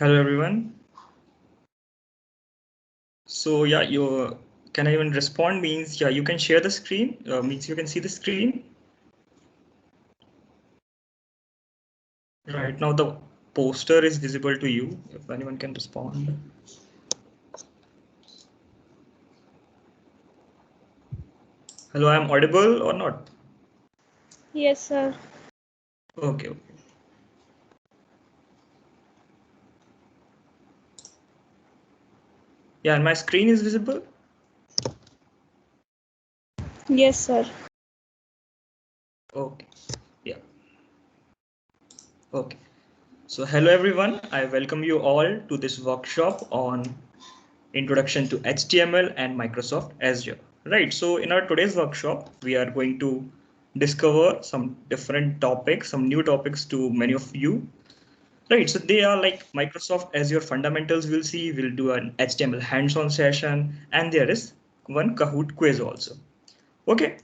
Hello everyone. So yeah, you can I even respond means you can share the screen, means you can see the screen. Right now the poster is visible to you. If anyone can respond. Hello, I'm audible or not? Yes, sir. Okay. Yeah, and my screen is visible. Yes, sir. Okay. Yeah. Okay. So hello everyone. I welcome you all to this workshop on Introduction to HTML and Microsoft Azure. Right. So in our today's workshop, we are going to discover some different topics, some new topics to many of you. Right. So they are like Microsoft Azure fundamentals. We'll do an HTML hands-on session, and there is one Kahoot quiz also. Okay.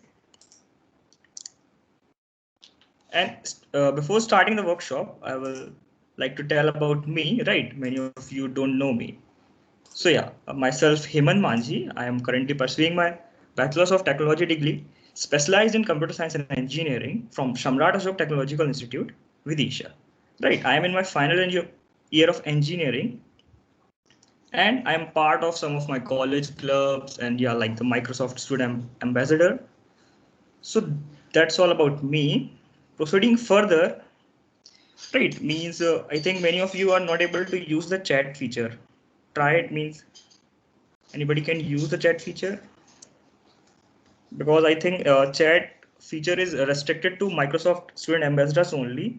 And before starting the workshop, I will like to tell about me. Right. Many of you don't know me. So yeah, myself Heman Manji. I am currently pursuing my Bachelor's of Technology degree, specialized in computer science and engineering from Shamrat Ashok Technological Institute, Vidisha. Right, I am in my final year of engineering, and I am part of some of my college clubs and yeah, like the Microsoft Student Ambassador. So that's all about me. Proceeding further, right, means I think many of you are not able to use the chat feature. Try it means anybody can use the chat feature. Because I think chat feature is restricted to Microsoft student ambassadors only.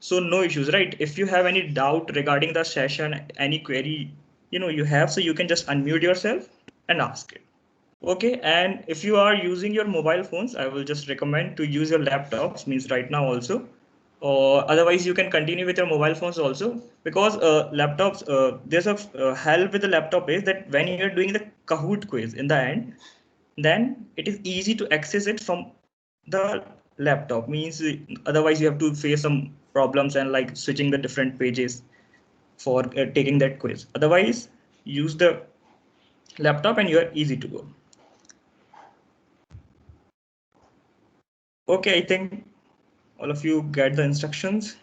So no issues, right? If you have any doubt regarding the session, any query, you have, so you can just unmute yourself and ask it. Okay, and if you are using your mobile phones, I will just recommend to use your laptops, means right now also. Or otherwise, you can continue with your mobile phones also, because laptops, there's a help with the laptop is that when you're doing the Kahoot quiz in the end, then it is easy to access it from the laptop. Means otherwise you have to face some problems and like switching the different pages for taking that quiz. Otherwise, use the laptop and you are easy to go. Okay, I think all of you get the instructions.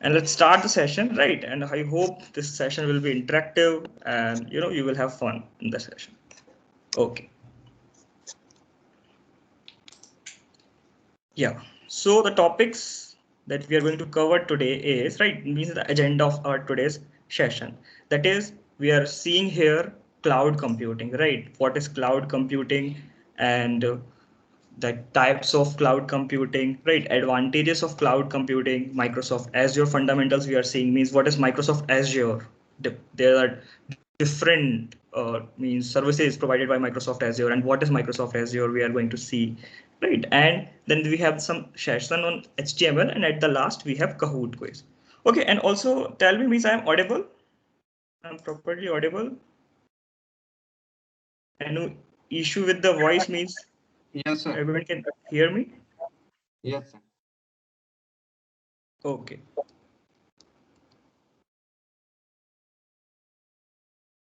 And let's start the session, right? And I hope this session will be interactive and you will have fun in the session. Okay. Yeah. So the topics that we are going to cover today is, right, means the agenda of our today's session. That is, we are seeing here cloud computing, right? What is cloud computing and the types of cloud computing, right? Advantages of cloud computing, Microsoft Azure fundamentals we are seeing means what is Microsoft Azure? There are different means services provided by Microsoft Azure, and what is Microsoft Azure we are going to see, right? And then we have some session on HTML, and at the last we have Kahoot quiz. Okay, and also tell me means I'm audible. I'm properly audible. And issue with the voice means Yes, sir. everyone can hear me. Yes, sir. Okay.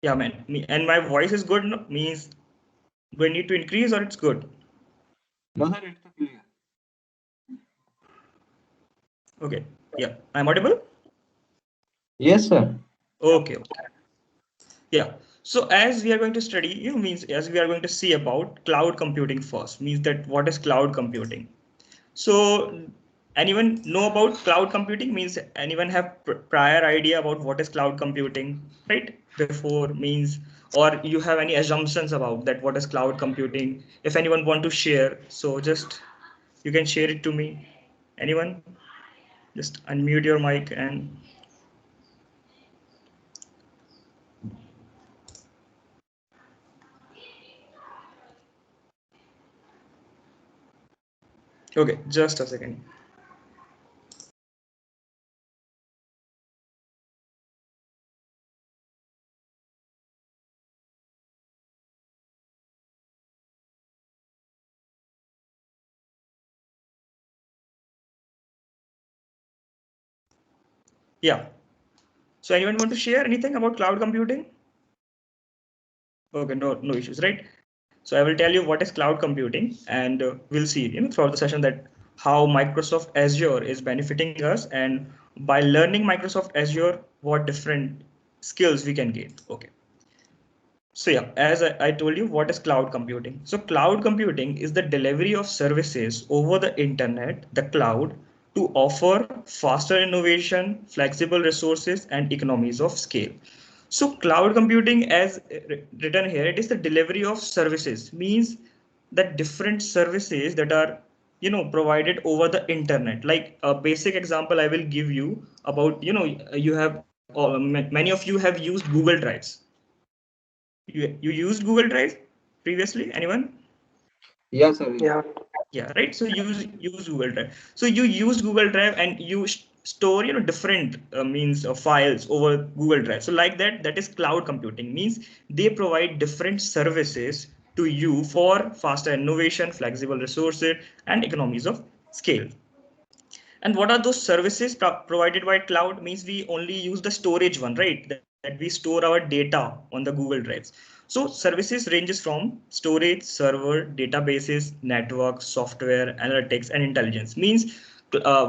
Yeah, man. And my voice is good, no? Means do I need to increase or it's good? No, sir, it's clear. Okay. Yeah. I'm audible? Yes, sir. Okay. Okay. Yeah. So as we are going to study, means as we are going to see about cloud computing first, means that what is cloud computing? So anyone know about cloud computing? Means anyone have prior idea about what is cloud computing, right? Before means, or you have any assumptions about that what is cloud computing? If anyone want to share, so just you can share it to me. Anyone? Just unmute your mic and okay, just a second. Yeah. So anyone want to share anything about cloud computing? Okay, no issues, right? So I will tell you what is cloud computing, and we'll see, throughout the session that how Microsoft Azure is benefiting us, and by learning Microsoft Azure, what different skills we can gain. Okay. So yeah, as I told you, what is cloud computing? So cloud computing is the delivery of services over the internet, the cloud, to offer faster innovation, flexible resources, and economies of scale. So cloud computing, as written here, it is the delivery of services, means that different services that are provided over the internet. Like a basic example I will give you about, you have many of you have used Google Drives. You used Google Drive previously? Anyone? Yes, sir. Yeah. Yeah, right. So use Google Drive. So you use Google Drive and you store different means of files over Google Drive. So like that is cloud computing, means they provide different services to you for faster innovation, flexible resources, and economies of scale. And what are those services provided by cloud? Means we only use the storage one, right? That we store our data on the Google Drives. So services ranges from storage, server, databases, network, software, analytics, and intelligence. Means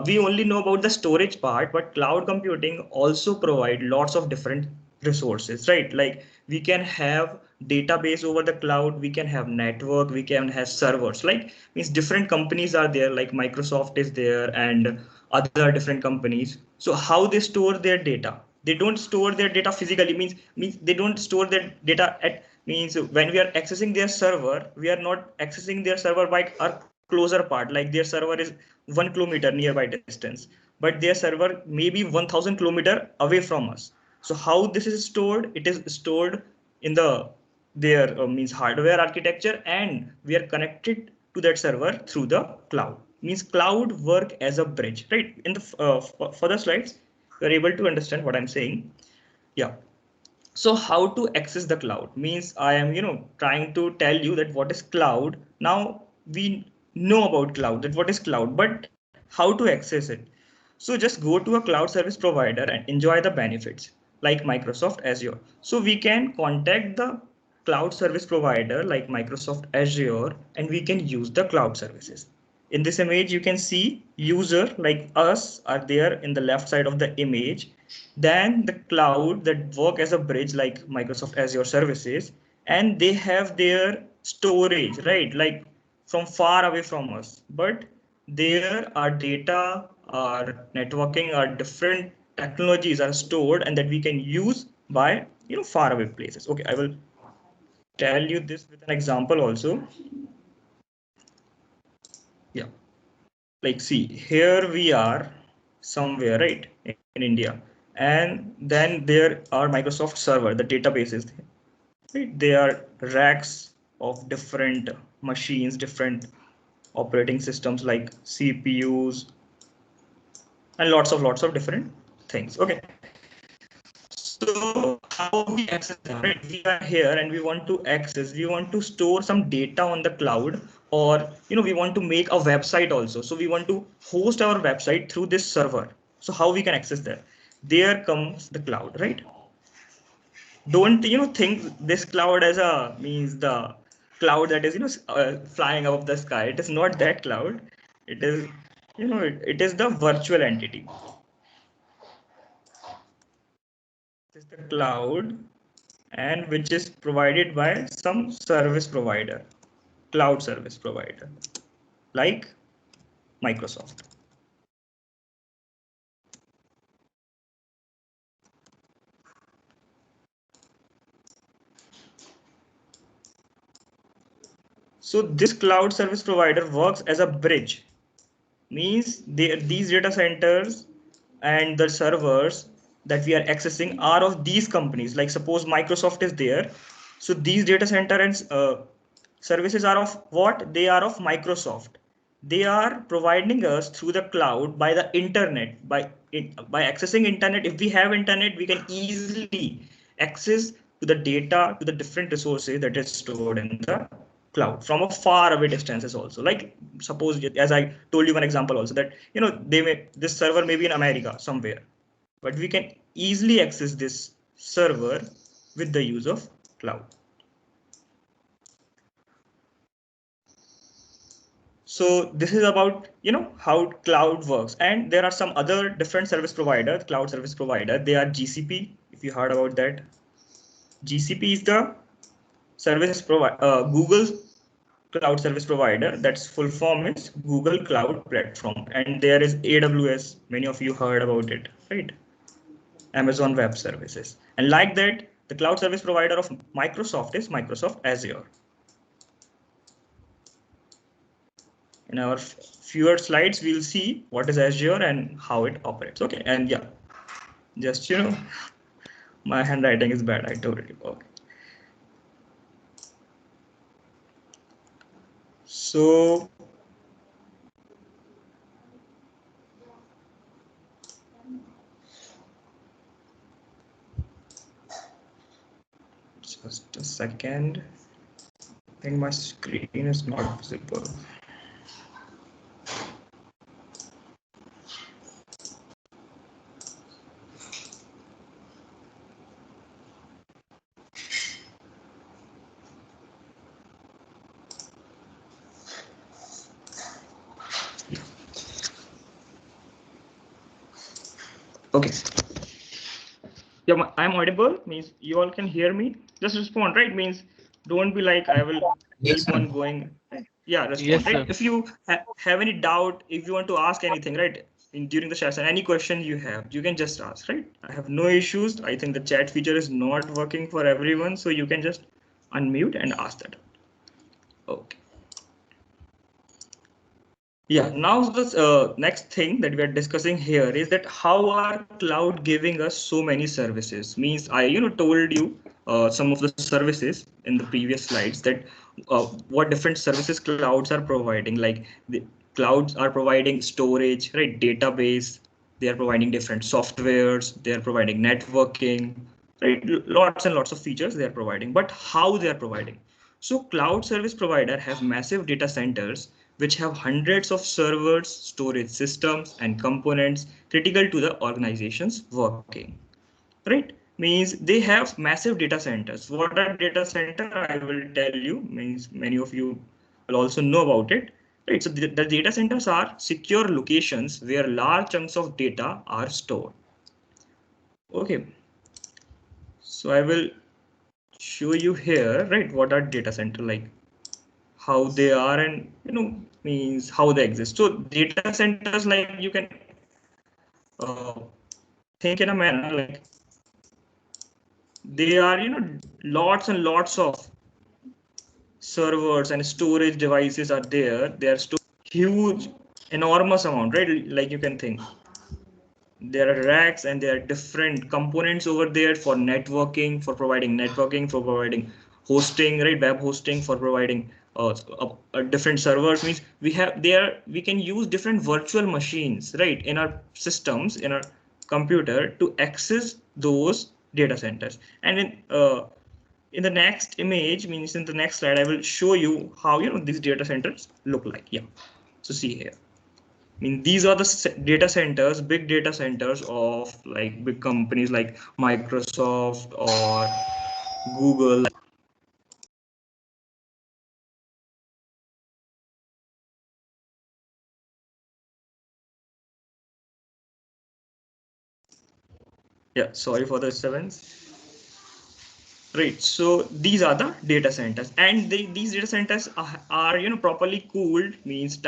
we only know about the storage part, but cloud computing also provide lots of different resources, right? Like we can have database over the cloud, we can have network, we can have servers. Like means different companies are there, like Microsoft is there and other different companies. So how they store their data? They don't store their data physically, means they don't store their data at, means when we are accessing their server, we are not accessing their server by our closer part, like their server is 1 kilometer nearby distance, but their server may be 1000 kilometer away from us. So how this is stored? It is stored in their means hardware architecture, and we are connected to that server through the cloud. Means cloud work as a bridge, right? In the further slides, you are able to understand what I'm saying. Yeah. So how to access the cloud? Means I am trying to tell you that what is cloud. Now we know about cloud, that what is cloud, but how to access it? So just go to a cloud service provider and enjoy the benefits, like Microsoft Azure. So we can contact the cloud service provider like Microsoft Azure, and we can use the cloud services. In this image, you can see user like us are there in the left side of the image. Then the cloud that work as a bridge like Microsoft Azure services, and they have their storage, right? Like from far away from us, but there our data, our networking, our different technologies are stored and that we can use by far away places. Okay, I will tell you this with an example also. Yeah, like see, here we are somewhere, right, in India, and then there are Microsoft server, the databases, right? They are racks of different machines, different operating systems like CPUs, and lots of different things. Okay, so how we access them, right? We are here and we want to access, we want to store some data on the cloud, or we want to make a website also. So we want to host our website through this server. So how we can access that? There comes the cloud, right? Don't think this cloud as a means the cloud that is flying above the sky. It is not that cloud. It is it is the virtual entity. It is the cloud, and which is provided by some service provider, cloud service provider, like Microsoft. So this cloud service provider works as a bridge, means these data centers and the servers that we are accessing are of these companies. Like suppose Microsoft is there, so these data center and services are of what? They are of Microsoft. They are providing us through the cloud by the internet, by accessing internet. If we have internet, we can easily access to the data, to the different resources that is stored in the cloud from a far away distances also. Like suppose, as I told you one example also, that they may, this server may be in America somewhere, but we can easily access this server with the use of cloud. So this is about, how cloud works. And there are some other different service provider, cloud service provider. They are GCP, if you heard about that. GCP is the service provider, Google cloud service provider. That's full form is Google Cloud Platform. And there is AWS. Many of you heard about it, right? Amazon Web Services. And like that, the cloud service provider of Microsoft is Microsoft Azure. In our fewer slides, we'll see what is Azure and how it operates. Okay, and yeah, just my handwriting is bad. I told you. Okay. So just a second. I think my screen is not visible. Okay. Yeah, I'm audible. Means you all can hear me. Just respond, right? Means don't be like I will Yes, keep sir. on going. Yeah, Yes, respond, right? sir. If you have any doubt, if you want to ask anything, right, during the session, any question you have, you can just ask, right? I have no issues. I think the chat feature is not working for everyone, so you can just unmute and ask that. Okay. Yeah, now the next thing that we are discussing here is that how are cloud giving us so many services? Means I told you some of the services in the previous slides that what different services clouds are providing. Like the clouds are providing storage, right? Database. They are providing different softwares. They are providing networking, right? Lots and lots of features they are providing. But how they are providing? So cloud service provider have massive data centers which have hundreds of servers, storage systems, and components critical to the organization's working. Right? Means they have massive data centers. What are data center? I will tell you. Means many of you will also know about it. Right? So the data centers are secure locations where large chunks of data are stored. Okay. So I will show you here, right? What are data center like? How they are, and means how they exist. So data centers, like you can uh, think in a manner like they are lots and lots of servers and storage devices are there. They are huge, enormous amount, right? Like you can think there are racks and there are different components over there for networking, for providing hosting, right? Web hosting, for providing different servers. Means we can use different virtual machines, right, in our systems, in our computer, to access those data centers. And in the next image, means in the next slide, I will show you how these data centers look like. Yeah, so see here. I mean, these are the data centers, big data centers of like big companies like Microsoft or Google. Yeah, sorry for the disturbance. Right, so these are the data centers, and these data centers are properly cooled. Means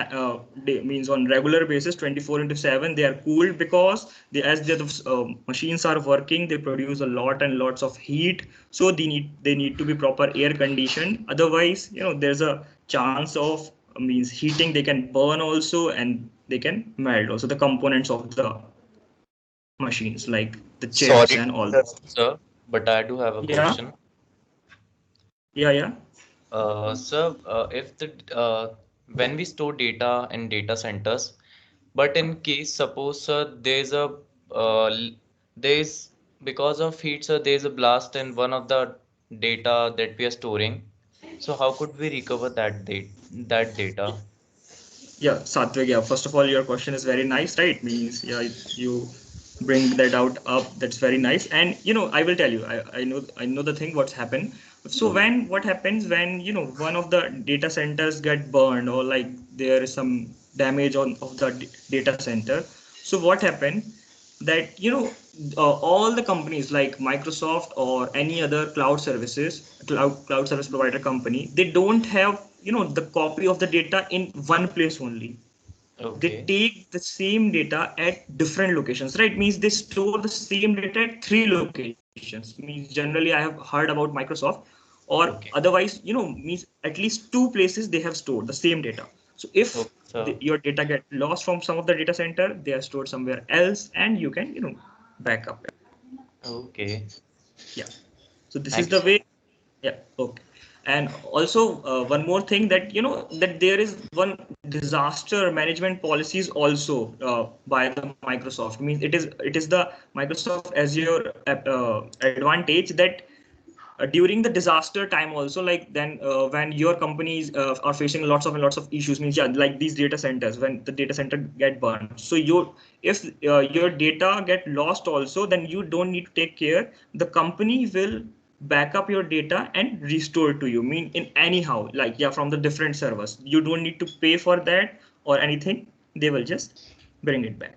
means on regular basis, 24 into 7, they are cooled because as the machines are working, they produce a lot and lots of heat. So they need to be proper air conditioned. Otherwise, there's a chance of means heating. They can burn also, and they can melt also the components of the machines, like the chips Sorry and to all interrupt, those. sir, but I do have a Yeah, question. yeah. Sir, if when we store data in data centers, but in case suppose, sir, there's because of heat, sir, there's a blast in one of the data that we are storing. So how could we recover that data? Yeah, Satvik, yeah. First of all, your question is very nice, right? Means, yeah, you bring that out up. That's very nice. And I will tell you, I know the thing what's happened. So what happens when one of the data centers get burned, or like there is some damage on of the data center. So what happened that all the companies like Microsoft or any other cloud service provider company, they don't have the copy of the data in one place only. They Okay. take the same data at different locations, right? Means they store the same data at three locations. Means generally I have heard about Microsoft, or Okay. otherwise means at least two places they have stored the same data. So if Okay, sir. your data get lost from some of the data center, they are stored somewhere else, and you can back up it. Okay. Yeah. So this is Thank you, the sir. way. Yeah. Okay. And also one more thing, that that there is one disaster management policies also by the Microsoft. Means it is the Microsoft Azure advantage that during the disaster time also, like then when your companies are facing lots of issues, means yeah, like these data centers, when the data center get burned, so if your data get lost also, then you don't need to take care. The company will back up your data and restore it to you, mean in anyhow, like yeah, from the different servers. You don't need to pay for that or anything. They will just bring it back.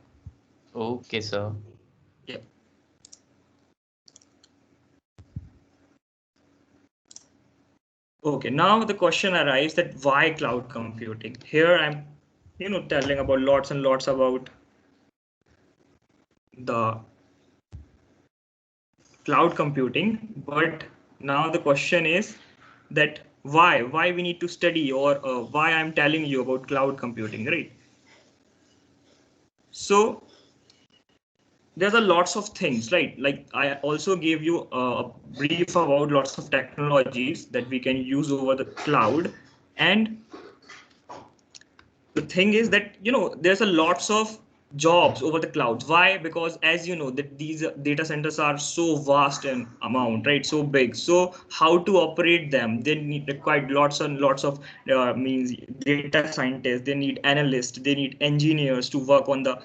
Okay, sir. Yeah. Okay, now the question arises that why cloud computing? Here I'm, telling about lots and lots about the cloud computing, but now the question is that why we need to study, or why I'm telling you about cloud computing, right? So there's a lots of things, right? Like I also gave you a brief about lots of technologies that we can use over the cloud. And the thing is that there's a lots of jobs over the clouds. Why? Because as you know that these data centers are so vast in amount, right? So big. So how to operate them, they need require lots and lots of means data scientists, they need analysts, they need engineers to work on the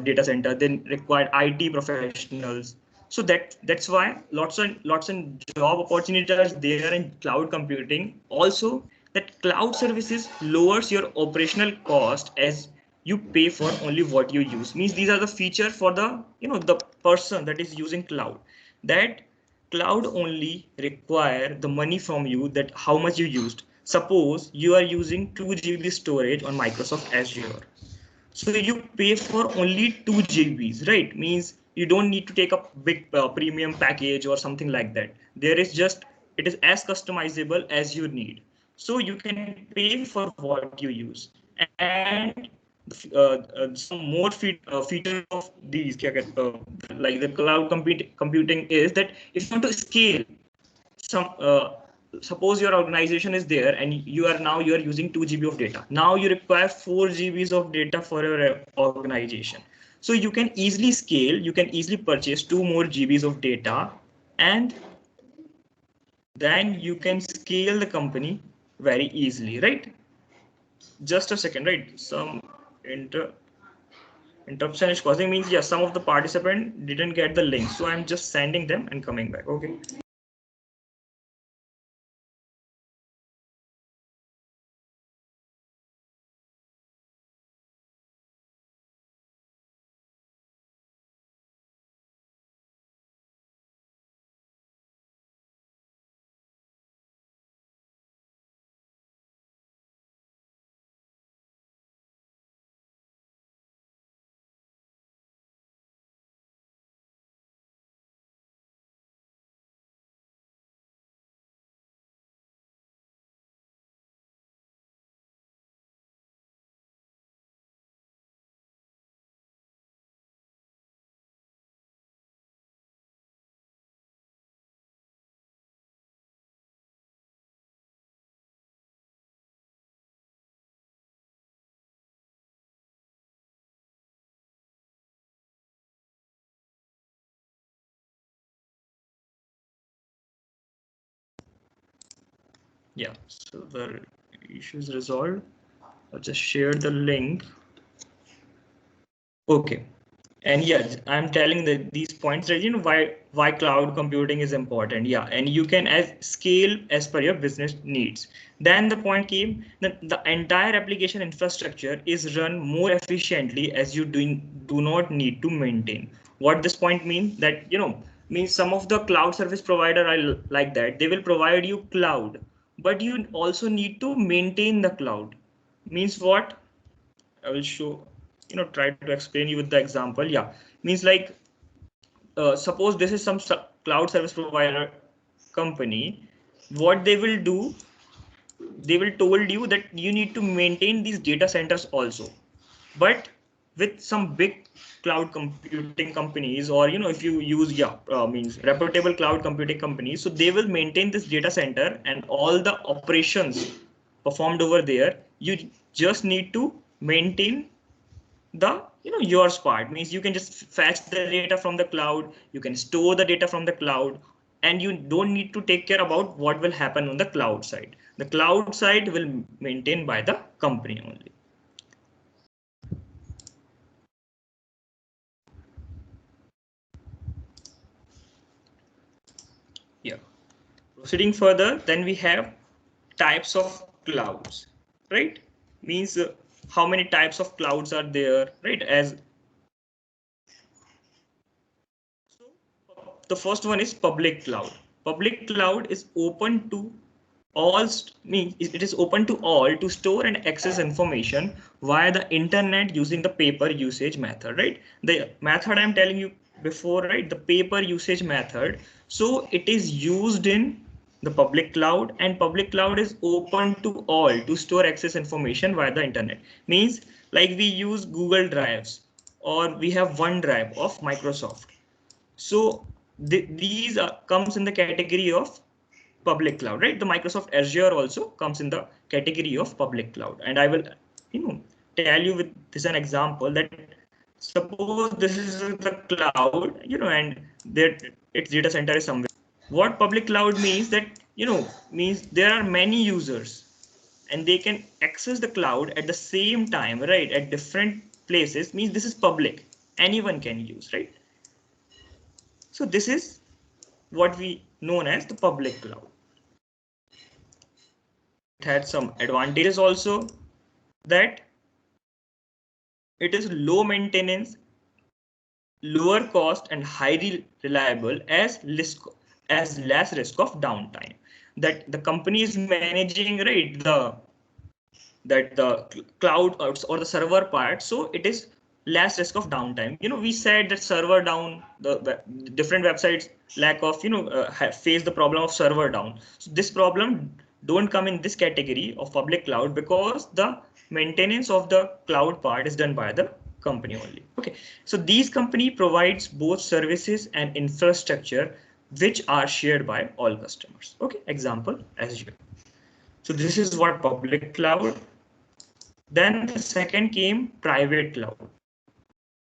data center, then require IT professionals. So that's why lots and job opportunities are there in cloud computing. Also, that cloud services lowers your operational cost, as you pay for only what you use. Means these are the feature for the the person that is using cloud. That cloud only require the money from you, that how much you used. Suppose you are using 2 GB storage on Microsoft Azure, so you pay for only 2 GBs, right? Means you don't need to take a big premium package or something like that. There is just, it is as customizable as you need. So you can pay for what you use. And some more feature of these like the cloud computing is that if you want to scale some suppose your organization is there and you are using 2 GB of data. Now you require 4 GBs of data for your organization. So you can easily scale, you can easily purchase 2 more GBs of data, and then you can scale the company very easily, right? Just a second, right? Some interruption is causing, means yes, some of the participant didn't get the link, so I'm just sending them and coming back. Okay. Yeah, so the issue is resolved. I'll just share the link. Okay. And yeah, I'm telling that these points that why cloud computing is important. Yeah, and you can as scale as per your business needs. Then the point came that the entire application infrastructure is run more efficiently as you do not need to maintain. What this point means that means some of the cloud service provider like that they will provide you cloud, but you also need to maintain the cloud. Means what? I will show, try to explain you with the example. Yeah, means like suppose this is some cloud service provider company. What they will do, they will told you that you need to maintain these data centers also. But with some big cloud computing companies, or if you use means reputable cloud computing companies, so they will maintain this data center and all the operations performed over there. You just need to maintain the yours part. Means you can just fetch the data from the cloud, you can store the data from the cloud, and you don't need to take care about what will happen on the cloud side. The cloud side will maintained by the company only. Yeah, proceeding further, then we have types of clouds, right? Means how many types of clouds are there, right? As the first one is public cloud. Public cloud is open to all, means it is open to all to store and access information via the internet using the paper usage method, right? The method I'm telling you before, right? The paper usage method. So it is used in the public cloud, and public cloud is open to all to store access information via the internet. Means like we use Google Drives, or we have OneDrive of Microsoft. So these comes in the category of public cloud, right? The Microsoft Azure also comes in the category of public cloud. And I will, tell you with this an example that suppose this is the cloud, and that its data center is somewhere. What public cloud means that, means there are many users and they can access the cloud at the same time, right? At different places, means this is public. Anyone can use, right? So this is what we known as the public cloud. It had some advantages also, that it is low maintenance, lower cost, and highly reliable as less risk of downtime. That the company is managing, right, the cloud or the server part, so it is less risk of downtime. We said that server down, the different websites lack of face the problem of server down. So this problem don't come in this category of public cloud, because the maintenance of the cloud part is done by the company only. Okay, so these company provides both services and infrastructure which are shared by all customers. Okay, example Azure. So this is what public cloud. Then the second came private cloud.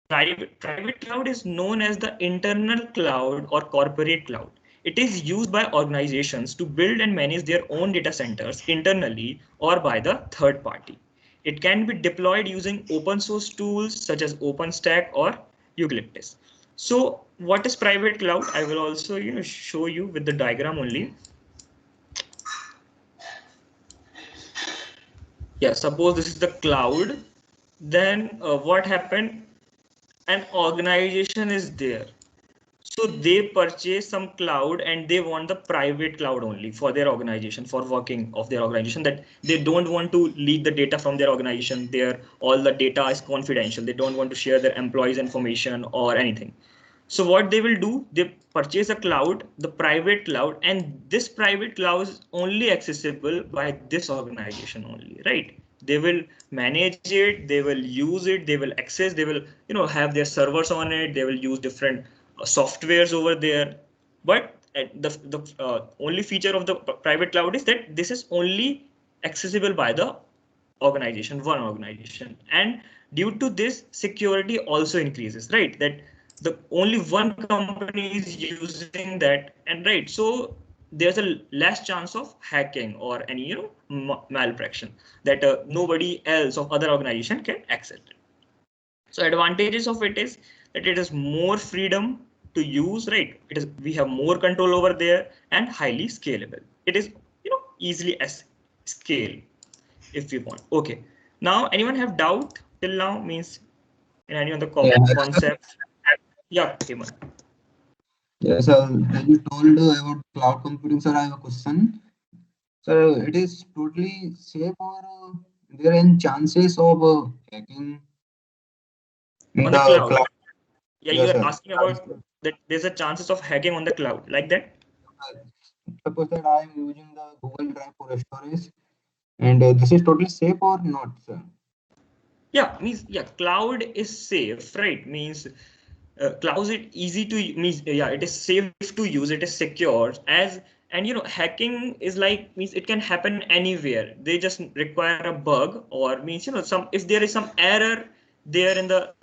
Private cloud is known as the internal cloud or corporate cloud. It is used by organizations to build and manage their own data centers internally or by the third party. It can be deployed using open source tools such as OpenStack or Eucalyptus. So what is private cloud? I will also show you with the diagram only. Yeah, suppose this is the cloud. Then what happened? An organization is there, so they purchase some cloud and they want the private cloud only for their organization, for working of their organization, that they don't want to leak the data from their organization. Their all the data is confidential, they don't want to share their employees information or anything. So what they will do, they purchase a cloud, the private cloud, and this private cloud is only accessible by this organization only, right? They will manage it, they will use it, they will access, they will have their servers on it, they will use different softwares over there. But the only feature of the private cloud is that this is only accessible by the organization, one organization. And due to this, security also increases, right? That the only one company is using that, and right, so there's a less chance of hacking or any malfunction, that nobody else of other organization can access it. So advantages of it is that it is more freedom to use, right? We have more control over there and highly scalable. It is easily as scale if we want. Okay. Now, anyone have doubt till now? Means in any of the Yeah. concepts? Yeah, Hemant. Yes, as you told about cloud computing, sir, I have a question. Sir, it is totally safe or there are any chances of hacking in On the the cloud. cloud? Yeah, you Yes, are sir. asking about that there's a chances of hacking on the cloud, like that? Suppose that I am using the Google Drive for storage, and this is totally safe or not, sir? Yeah, means yeah, cloud is safe, right? Means cloud is easy to means yeah, it is safe to use, it is secure as, and hacking is like means it can happen anywhere. They just require a bug or means some, if there is some error there in the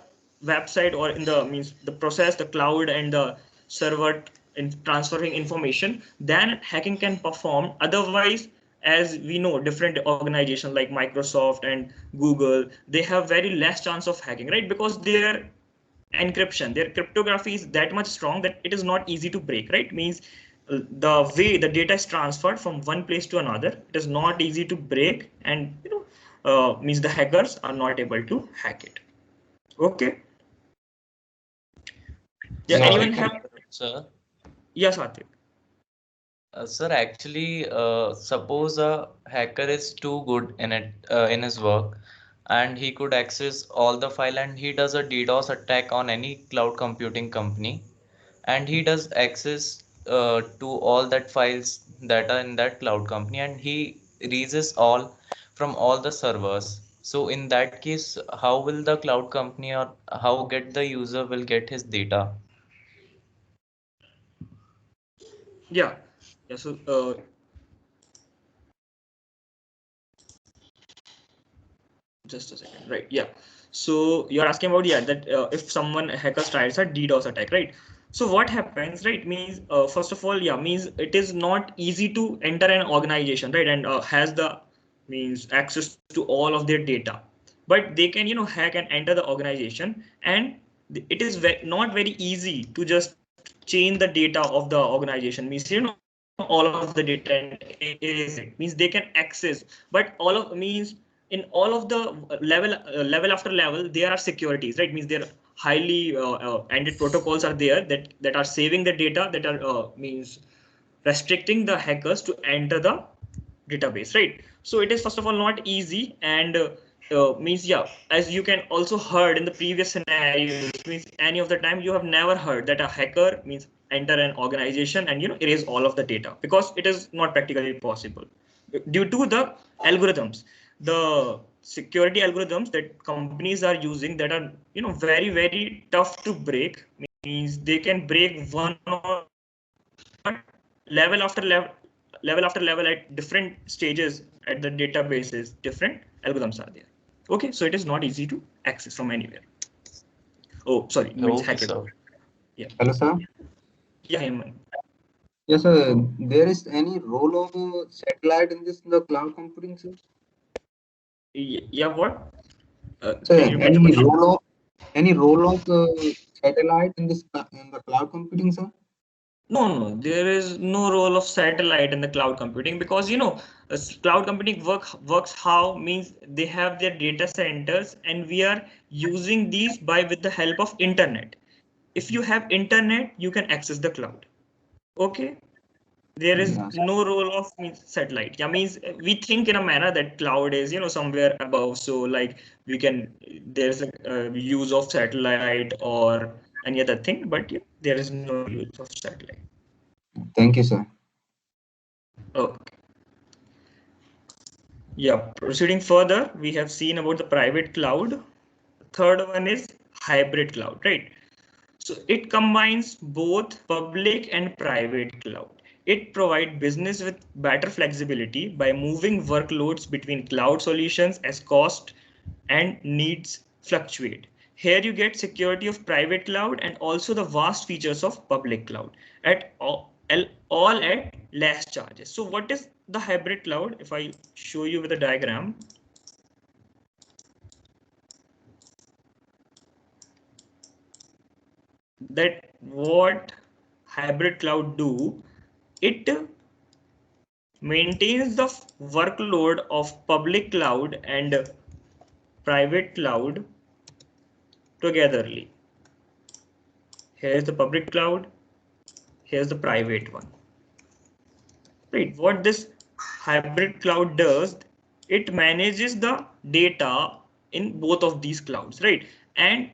website or in the means the process, the cloud and the server in transferring information, then hacking can perform. Otherwise, as we know, different organizations like Microsoft and Google, they have very less chance of hacking, right? Because their encryption, their cryptography is that much strong that it is not easy to break, right? Means the way the data is transferred from one place to another, it is not easy to break, and means the hackers are not able to hack it. Okay. Yeah, Yeah, Sorry anyone to have? interrupt, sir. Yes, Satvik. Sir, actually, suppose a hacker is too good in it, in his work, and he could access all the file, and he does a DDoS attack on any cloud computing company, and he does access to all that files that are in that cloud company, and he reaches all from all the servers. So in that case, how will the cloud company or how get the user will get his data? Yeah. Yeah. So just a second. Right. Yeah. So you're asking about, yeah, that if someone hackers tries a DDoS attack, right? So what happens, right? Means first of all, yeah, means it is not easy to enter an organization, right? And has the means access to all of their data, but they can hack and enter the organization, and it is not very easy to just change the data of the organization. Means all of the data and erase it. Means they can access, but all of means in all of the level after level there are securities, right? Means there are highly ended protocols are there that are saving the data, that are means restricting the hackers to enter the database, right? So it is first of all not easy, and means yeah, as you can also heard in the previous scenarios, means any of the time you have never heard that a hacker means enter an organization and erase all of the data, because it is not practically possible due to the algorithms, the security algorithms that companies are using, that are very tough to break. Means they can break one or level after level at different stages at the databases, different algorithms are there. Okay, so it is not easy to access from anywhere. Oh, sorry, means Okay, hackable. sir. Yeah. Hello, sir. Yeah, Hemant. Yes, sir. There is any role of satellite in this the cloud computing, sir? Yeah, what? Can Sir, you repeat the question? any role of satellite in this in the cloud computing, sir? No, there is no role of satellite in the cloud computing, because cloud computing works how, means they have their data centers and we are using these by with the help of internet. If you have internet, you can access the cloud. Okay, there is Yes. no role of satellite. Yeah, means we think in a manner that cloud is somewhere above, so like we can, there's a use of satellite or any other thing, but yeah, there is no use of satellite. Thank you, sir. Okay. Yeah, proceeding further, we have seen about the private cloud. Third one is hybrid cloud, right? So it combines both public and private cloud. It provides business with better flexibility by moving workloads between cloud solutions as cost and needs fluctuate. Here you get security of private cloud and also the vast features of public cloud at all at less charges. So what is the hybrid cloud? If I show you with a diagram, that what hybrid cloud do, it maintains the workload of public cloud and private cloud togetherly. Here's the public cloud, here's the private one. Right, what this hybrid cloud does, it manages the data in both of these clouds, right? And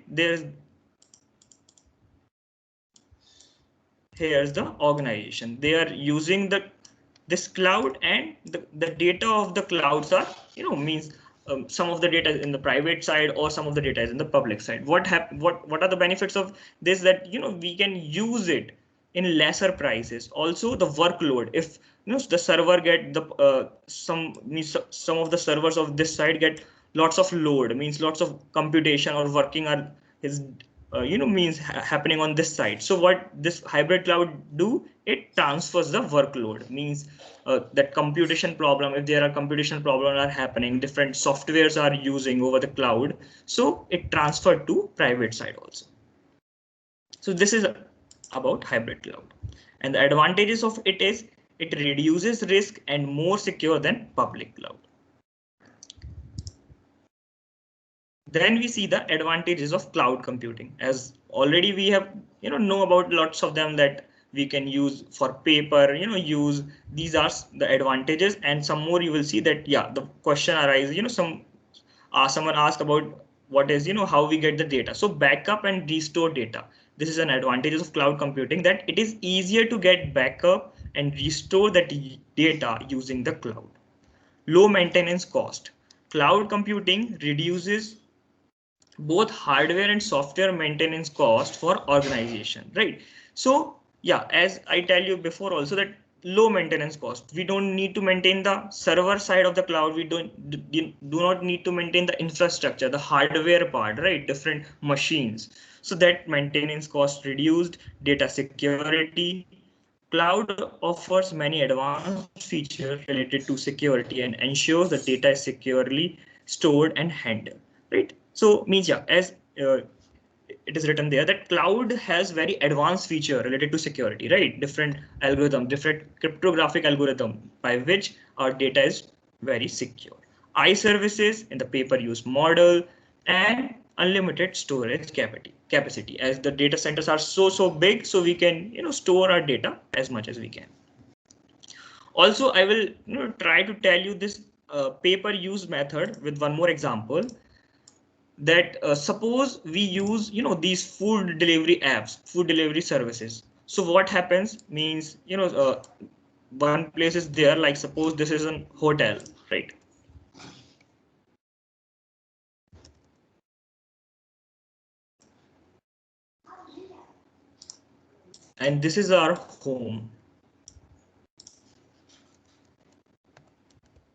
here's the organization. They are using this cloud, and the data of the clouds are, means some of the data is in the private side or some of the data is in the public side. What are the benefits of this? That we can use it in lesser prices. Also the workload, if the server get the some of the servers of this side get lots of load, means lots of computation or working are is means happening on this side. So what this hybrid cloud do, it transfers the workload, means that computation problem, if there are computational problems are happening, different softwares are using over the cloud, so it transferred to private side also. So this is about hybrid cloud, and the advantages of it is it reduces risk and more secure than public cloud. Then we see the advantages of cloud computing, as already we have know about lots of them, that we can use for paper, use. These are the advantages, and some more you will see that, yeah, the question arises, someone asked about what is, how we get the data. So backup and restore data. This is an advantages of cloud computing, that it is easier to get backup and restore that data using the cloud. Low maintenance cost. Cloud computing reduces both hardware and software maintenance cost for organization, right? So yeah, as I tell you before also, that low maintenance cost, we don't need to maintain the server side of the cloud, we do not need to maintain the infrastructure, the hardware part, right? Different machines, so that maintenance cost reduced. Data security. Cloud offers many advanced features related to security and ensures the data is securely stored and handled, right? So means, yeah, as it is written there, that cloud has very advanced feature related to security, right? Different algorithm, different cryptographic algorithm by which our data is very secure. iServices in the pay-per-use model, and unlimited storage capacity, as the data centers are so big, so we can store our data as much as we can. Also, I will try to tell you this pay-per-use method with one more example, that suppose we use these food delivery apps, food delivery services. So what happens, means one place is there, like suppose this is a hotel, right? And this is our home.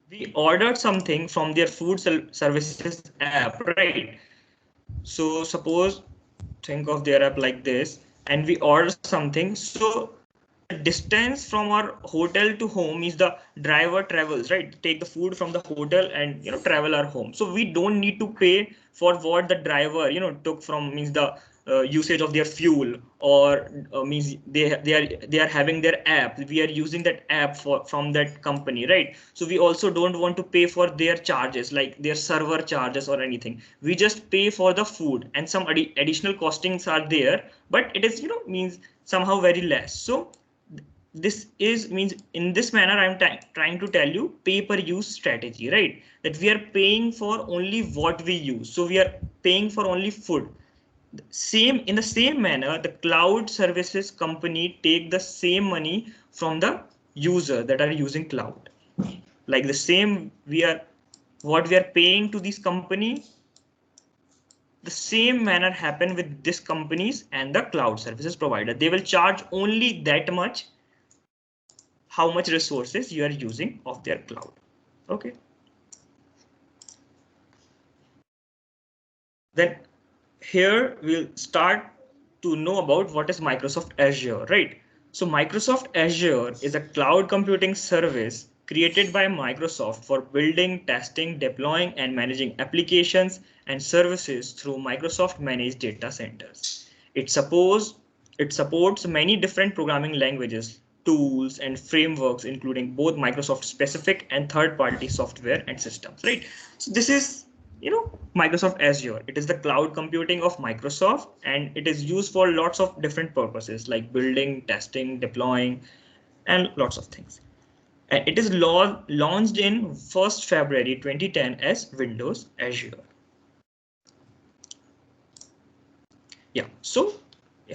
We ordered something from their food services app, right? So suppose, think of their app like this, and we order something. So the distance from our hotel to home is the driver travels, right? Take the food from the hotel and travel our home. So we don't need to pay for what the driver took from, means the usage of their fuel, or means they are having their app. We are using that app from that company, right? So we also don't want to pay for their charges, like their server charges or anything. We just pay for the food, and some additional costings are there, but it is means somehow very less. So this is, means in this manner I'm trying to tell you pay-per-use strategy, right? That we are paying for only what we use. So we are paying for only food. In the same manner, the cloud services company take the same money from the user that are using cloud. Like the same, what we are paying to this company, the same manner happen with this companies and the cloud services provider. They will charge only that much, how much resources you are using of their cloud. Okay. Then here we'll start to know about what is Microsoft Azure, right? So Microsoft Azure is a cloud computing service created by Microsoft for building, testing, deploying, and managing applications and services through Microsoft managed data centers. It supports it supports many different programming languages, tools, and frameworks, including both Microsoft specific and third-party software and systems, right? So this is, Microsoft Azure. It is the cloud computing of Microsoft, and it is used for lots of different purposes like building, testing, deploying, and lots of things. And it is launched in 1st February 2010 as Windows Azure. Yeah, so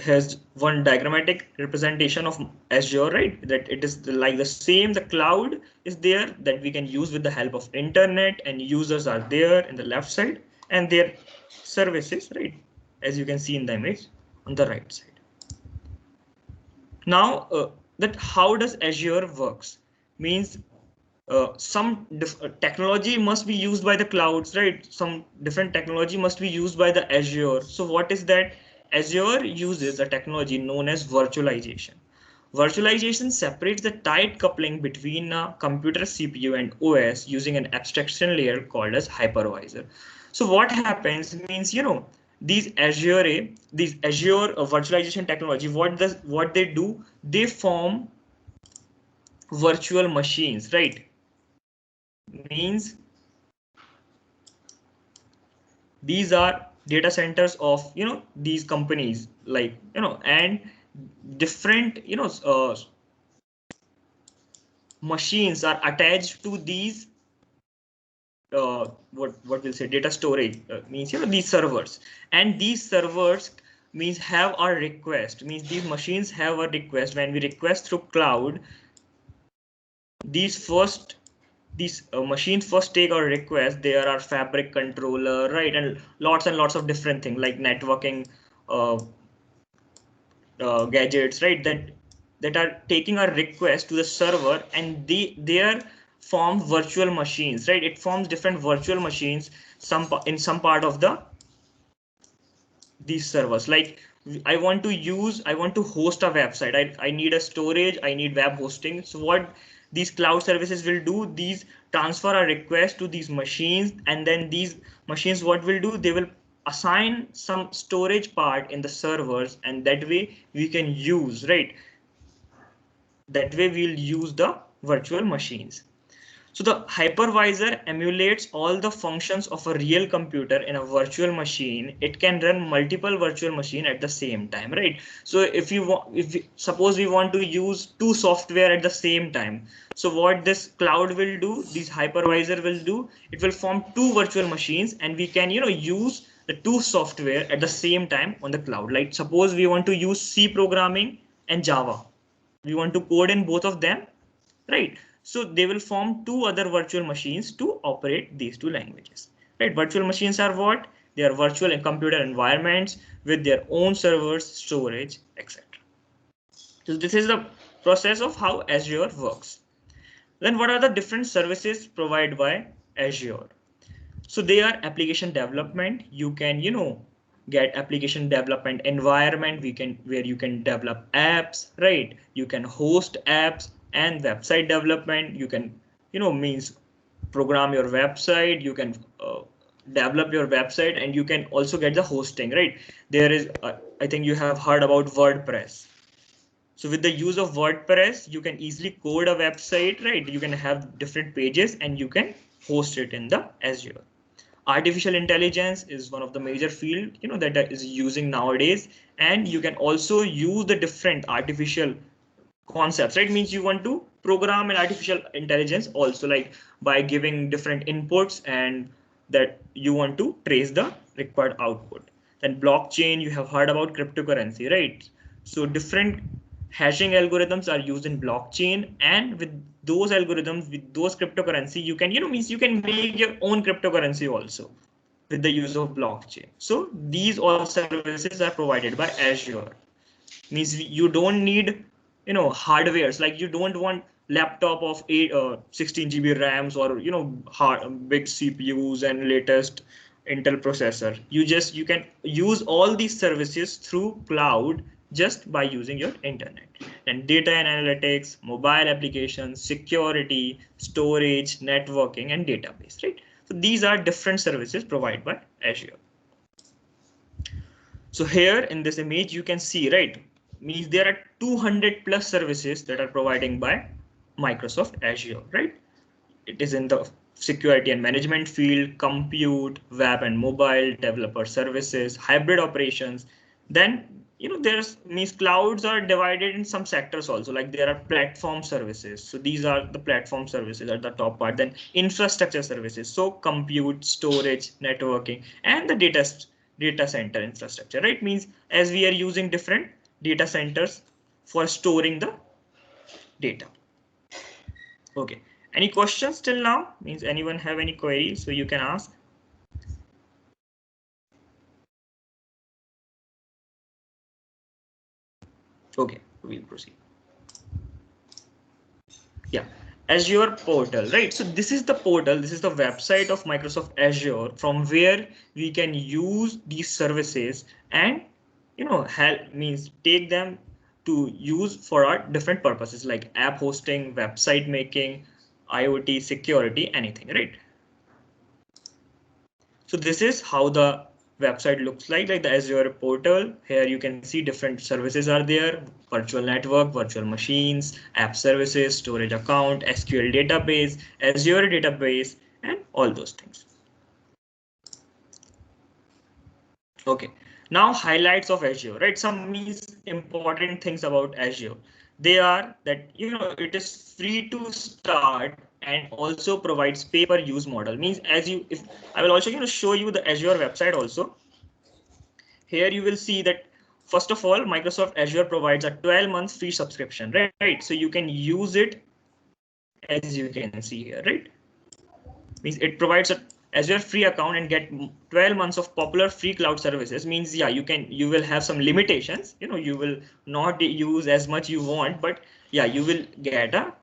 has one diagrammatic representation of Azure, right? That it is like the same, the cloud is there that we can use with the help of internet, and users are there in the left side and their services, right? As you can see in the image on the right side. Now, that how does Azure works means some technology must be used by the clouds, right? Some different technology must be used by the Azure. So what is that? Azure uses a technology known as virtualization. Virtualization separates the tight coupling between a computer CPU and OS using an abstraction layer called as hypervisor. So what happens means, these Azure virtualization technology, what they do, they form virtual machines, right? Means these are data centers of these companies, like and different machines are attached to these what we'll say data storage, means these servers, and these servers means have a request, means these machines have a request. When we request through cloud, these machines first take our request. There are fabric controller, right, and lots of different things like networking uh, gadgets, right, that are taking a request to the server, and they are formed virtual machines, right? It forms different virtual machines in some part of these servers. Like I want to host a website. I need a storage, I need web hosting. So what these cloud services will do, these transfer a request to these machines, and then these machines, what will do, they will assign some storage part in the servers, and that way we can use, right? That way we'll use the virtual machines. So the hypervisor emulates all the functions of a real computer in a virtual machine. It can run multiple virtual machines at the same time, right? So suppose we want to use two software at the same time. So what this cloud will do, this hypervisor will do, it will form two virtual machines, and we can, use the two software at the same time on the cloud. Like suppose we want to use C programming and Java. We want to code in both of them, right? So they will form two other virtual machines to operate these two languages, right? Virtual machines are what? They are virtual and computer environments with their own servers, storage, etc. So this is the process of how Azure works. Then what are the different services provided by Azure? So they are application development. You can, get application development environment where you can develop apps, right? You can host apps, and website development. You can, means program your website. You can develop your website, and you can also get the hosting, right? There is, I think you have heard about WordPress. So with the use of WordPress, you can easily code a website, right? You can have different pages, and you can host it in the Azure. Artificial intelligence is one of the major field, that is using nowadays, and you can also use the different artificial concepts, right? Means you want to program an artificial intelligence also, like by giving different inputs, and that you want to trace the required output. Then blockchain, you have heard about cryptocurrency, right? So different hashing algorithms are used in blockchain, and with those algorithms, with those cryptocurrency, you can, means you can make your own cryptocurrency also with the use of blockchain. So these all services are provided by Azure. Means you don't need, hardwares, like you don't want laptop of 16 GB rams, or big CPUs and latest Intel processor. You can use all these services through cloud just by using your internet. And data and analytics, mobile applications, security, storage, networking, and database, right? So these are different services provided by Azure. So here in this image, you can see, right, means there are 200 plus services that are provided by Microsoft Azure, right? It is in the security and management field, compute, web and mobile, developer services, hybrid operations. Then, there's means clouds are divided in some sectors also, like there are platform services. So these are the platform services at the top part. Then infrastructure services. So compute, storage, networking, and the data center infrastructure, right? Means as we are using different data centers for storing the data. Okay. Any questions till now? Means anyone have any queries so you can ask? Okay, we'll proceed. Yeah, Azure Portal, right? So this is the portal, this is the website of Microsoft Azure from where we can use these services and help means take them to use for our different purposes like app hosting, website making, IoT, security, anything, right? So this is how the website looks like the Azure portal. Here you can see different services are there: virtual network, virtual machines, app services, storage account, SQL database, Azure database, and all those things. Okay, now highlights of Azure, right? Some means important things about Azure. They are that it is free to start and also provides pay-per-use model. Means if I will also show you the Azure website also. Here you will see that first of all, Microsoft Azure provides a 12-month free subscription, right? So you can use it as you can see here, right? Means it provides a Azure free account and get 12 months of popular free cloud services. Means yeah, you will have some limitations. You will not use as much you want, but yeah, you will get a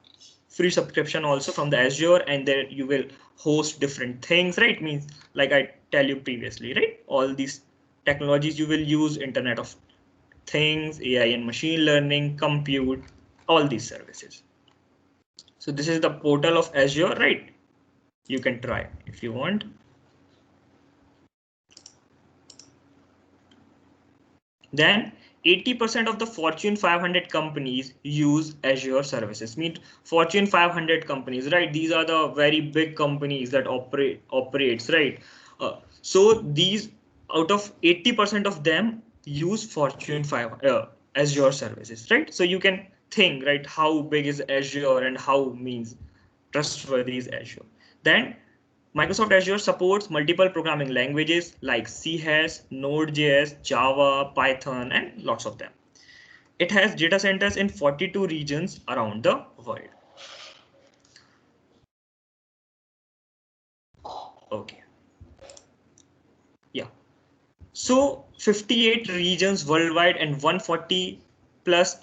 free subscription also from the Azure, and there you will host different things, right? Means like I tell you previously, right? All these technologies you will use: Internet of Things, AI and machine learning, compute, all these services. So this is the portal of Azure, right? You can try if you want. Then 80% of the Fortune 500 companies use Azure services. Mean Fortune 500 companies, right? These are the very big companies that operates, right? So these out of 80% of them use Fortune 5 Azure services, right? So you can think, right, how big is Azure and how means trustworthy is Azure. Then Microsoft Azure supports multiple programming languages like C#, Node.js, Java, Python, and lots of them. It has data centers in 42 regions around the world. Okay. Yeah. So 58 regions worldwide and 140 plus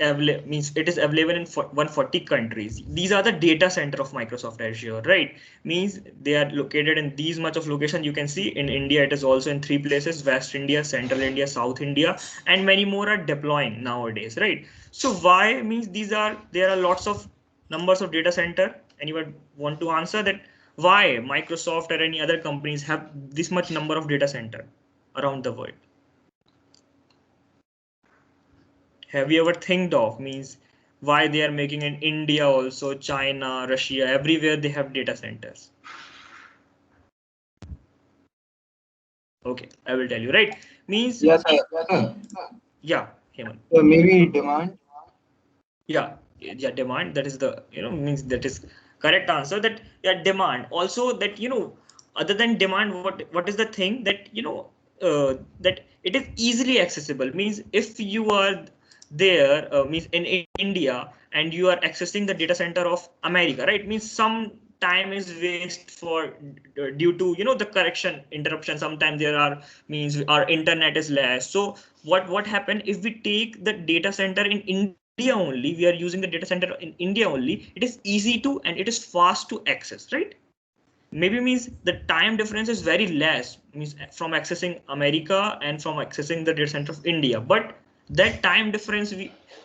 means it is available in 140 countries. These are the data center of Microsoft Azure, right? Means they are located in these much of location. You can see in India, it is also in 3 places: West India, Central India, South India, and many more are deploying nowadays, right? So why means there are lots of numbers of data center. Anyone want to answer that? Why Microsoft or any other companies have this much number of data center around the world? Have you ever think of means why they are making in India also, China, Russia, everywhere they have data centers? Okay, I will tell you, right? Means Yes, sir. yeah, Hemant. So maybe demand. Yeah, demand. That is the means that is correct answer. That yeah, demand. Also that other than demand, what is the thing that that it is easily accessible. Means if you are there means in India and you are accessing the data center of America, right? Means some time is waste for due to the correction interruption. Sometimes there are means our internet is less. So what happened if we take the data center in India only, we are using the data center in India only, it is easy to and it is fast to access, right? Maybe means the time difference is very less, means from accessing America and from accessing the data center of India. But that time difference,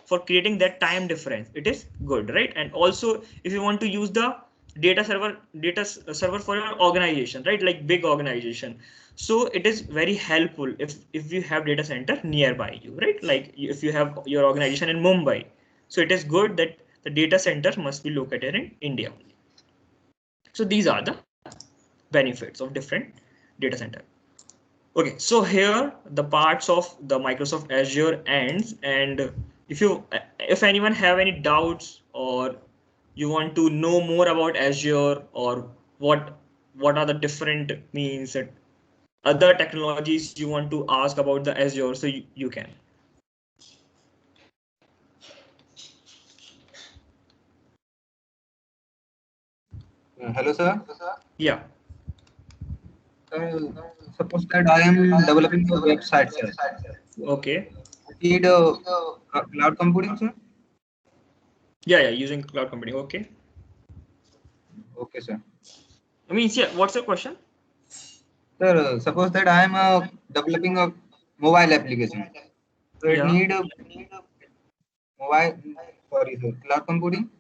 for creating that time difference, it is good, right? And also if you want to use the server for your organization, right? Like big organization. So it is very helpful if you have data center nearby you, right? Like if you have your organization in Mumbai, so it is good that the data center must be located in India only. So these are the benefits of different data center. Okay, so here the parts of the Microsoft Azure ends, and if anyone have any doubts or you want to know more about Azure or what are the different means that other technologies you want to ask about the Azure, so you can. Hello, sir. Yeah. Uh, Suppose that I am developing a website, sir. Okay. I need cloud computing, sir. Yeah, using cloud computing. Okay. Okay, sir. I mean, yeah. What's your question? Sir, suppose that I am developing a mobile application. So it Yeah. need a mobile, sorry, sir, cloud computing,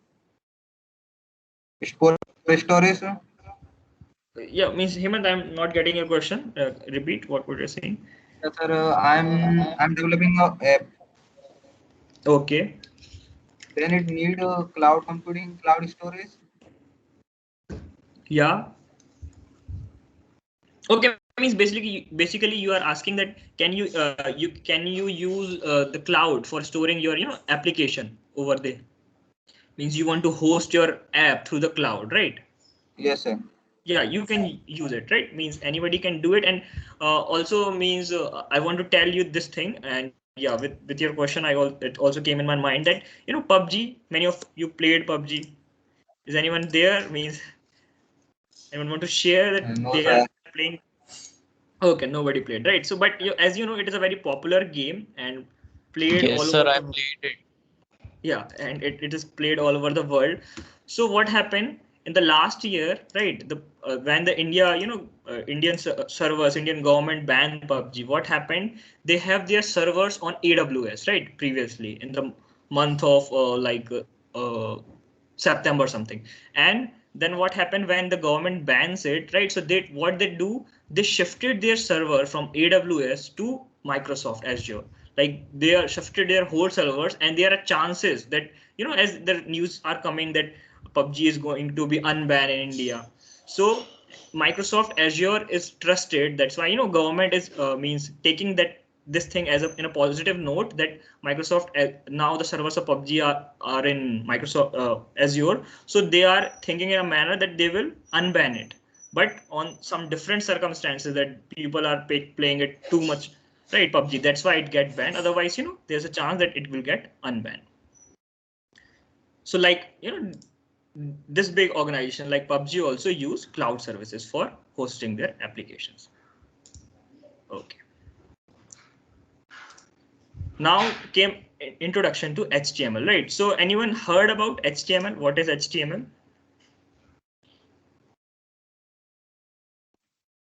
store storage, sir. Yeah, means Hemant, I'm not getting your question. Repeat what were you saying? Yes, sir, I'm developing a app. Okay. Then it need cloud computing, cloud storage. Yeah. Okay, means basically you are asking that can you use the cloud for storing your application over there? Means you want to host your app through the cloud, right? Yes, sir. Yeah, you can use it, right? Means anybody can do it, and also means I want to tell you this thing, and yeah, with your question, it also came in my mind that PUBG. Many of you played PUBG. Is anyone there? Means anyone want to share that No, they are sir. playing? Okay, nobody played, right? So, but as you know, it is a very popular game and played Yes, all sir, over I the played it. yeah, and it is played all over the world. So what happened in the last year, right? The when the India, Indian servers, Indian government banned PUBG. What happened? They have their servers on AWS, right? Previously in the month of September something. And then what happened when the government bans it, right? So what they do, they shifted their server from AWS to Microsoft Azure. Like they are shifted their whole servers, and there are chances that as the news are coming that PUBG is going to be unbanned in India. So Microsoft Azure is trusted. That's why government is means taking that this thing as in a positive note that Microsoft now the servers of PUBG are in Microsoft Azure, so they are thinking in a manner that they will unban it, but on some different circumstances that people are playing it too much, right? PUBG, that's why it get banned. Otherwise, there's a chance that it will get unbanned. So like this big organization like PUBG also use cloud services for hosting their applications. Okay. Now came introduction to HTML, right? So anyone heard about HTML? What is HTML?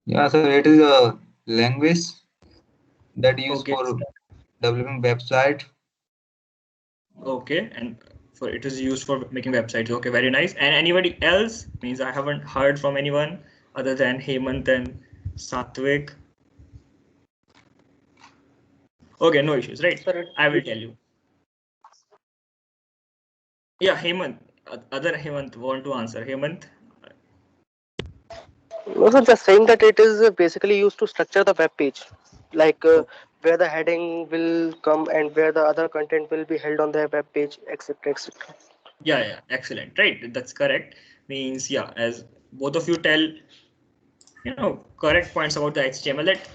Yeah, sir. It is a language that used Okay. for developing website. Okay, and for it is used for making websites. Okay, very nice. And anybody else? Means I haven't heard from anyone other than Hemant and Satvik. Okay, no issues, right? Sir, I will tell you. Yeah, Hemant. Other Hemant want to answer. Hemant. no, sir, just saying that it is basically used to structure the web page, like Oh, where the heading will come and where the other content will be held on the web page, etc., etc. yeah, excellent. Right, that's correct. Means yeah, as both of you tell, correct points about the HTML that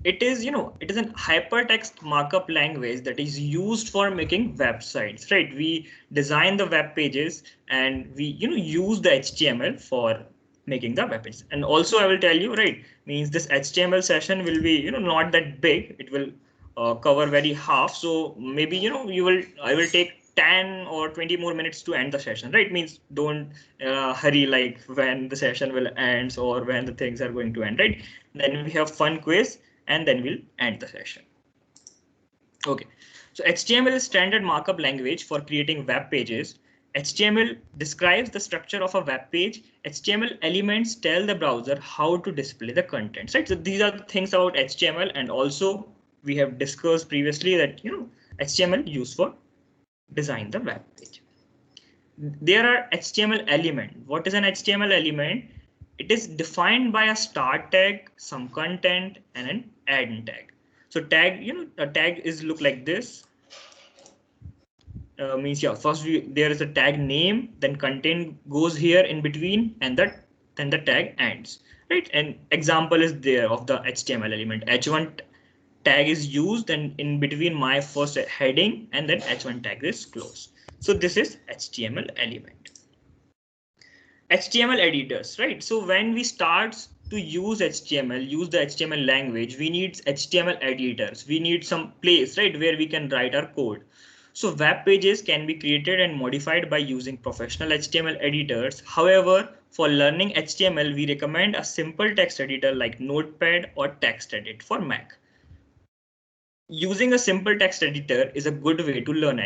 it is an hypertext markup language that is used for making websites, right? We design the web pages and we use the HTML for making the web pages. And also I will tell you, right, means this HTML session will be not that big. It will cover very half, so maybe I will take 10 or 20 more minutes to end the session, right? Means don't hurry like when the session will end or when the things are going to end, right? Then we have fun quiz and then we'll end the session. Okay, so HTML is standard markup language for creating web pages. HTML describes the structure of a web page. HTML elements tell the browser how to display the contents, right? So these are the things about HTML, and also we have discussed previously that HTML used for design the web page. There are HTML element. What is an HTML element? It is defined by a start tag, some content, and an end tag. So tag, a tag is look like this. Means first there is a tag name, then content goes here in between, and then the tag ends, right? And example is there of the HTML element. H1 tag is used, and in between my first heading, and then H1 tag is closed. So this is HTML element. HTML editors, right? So when we start to use HTML, use the HTML language, we need HTML editors. We need some place, right, where we can write our code. So web pages can be created and modified by using professional HTML editors. However, for learning HTML, we recommend a simple text editor like Notepad or TextEdit for Mac. Using a simple text editor is a good way to learn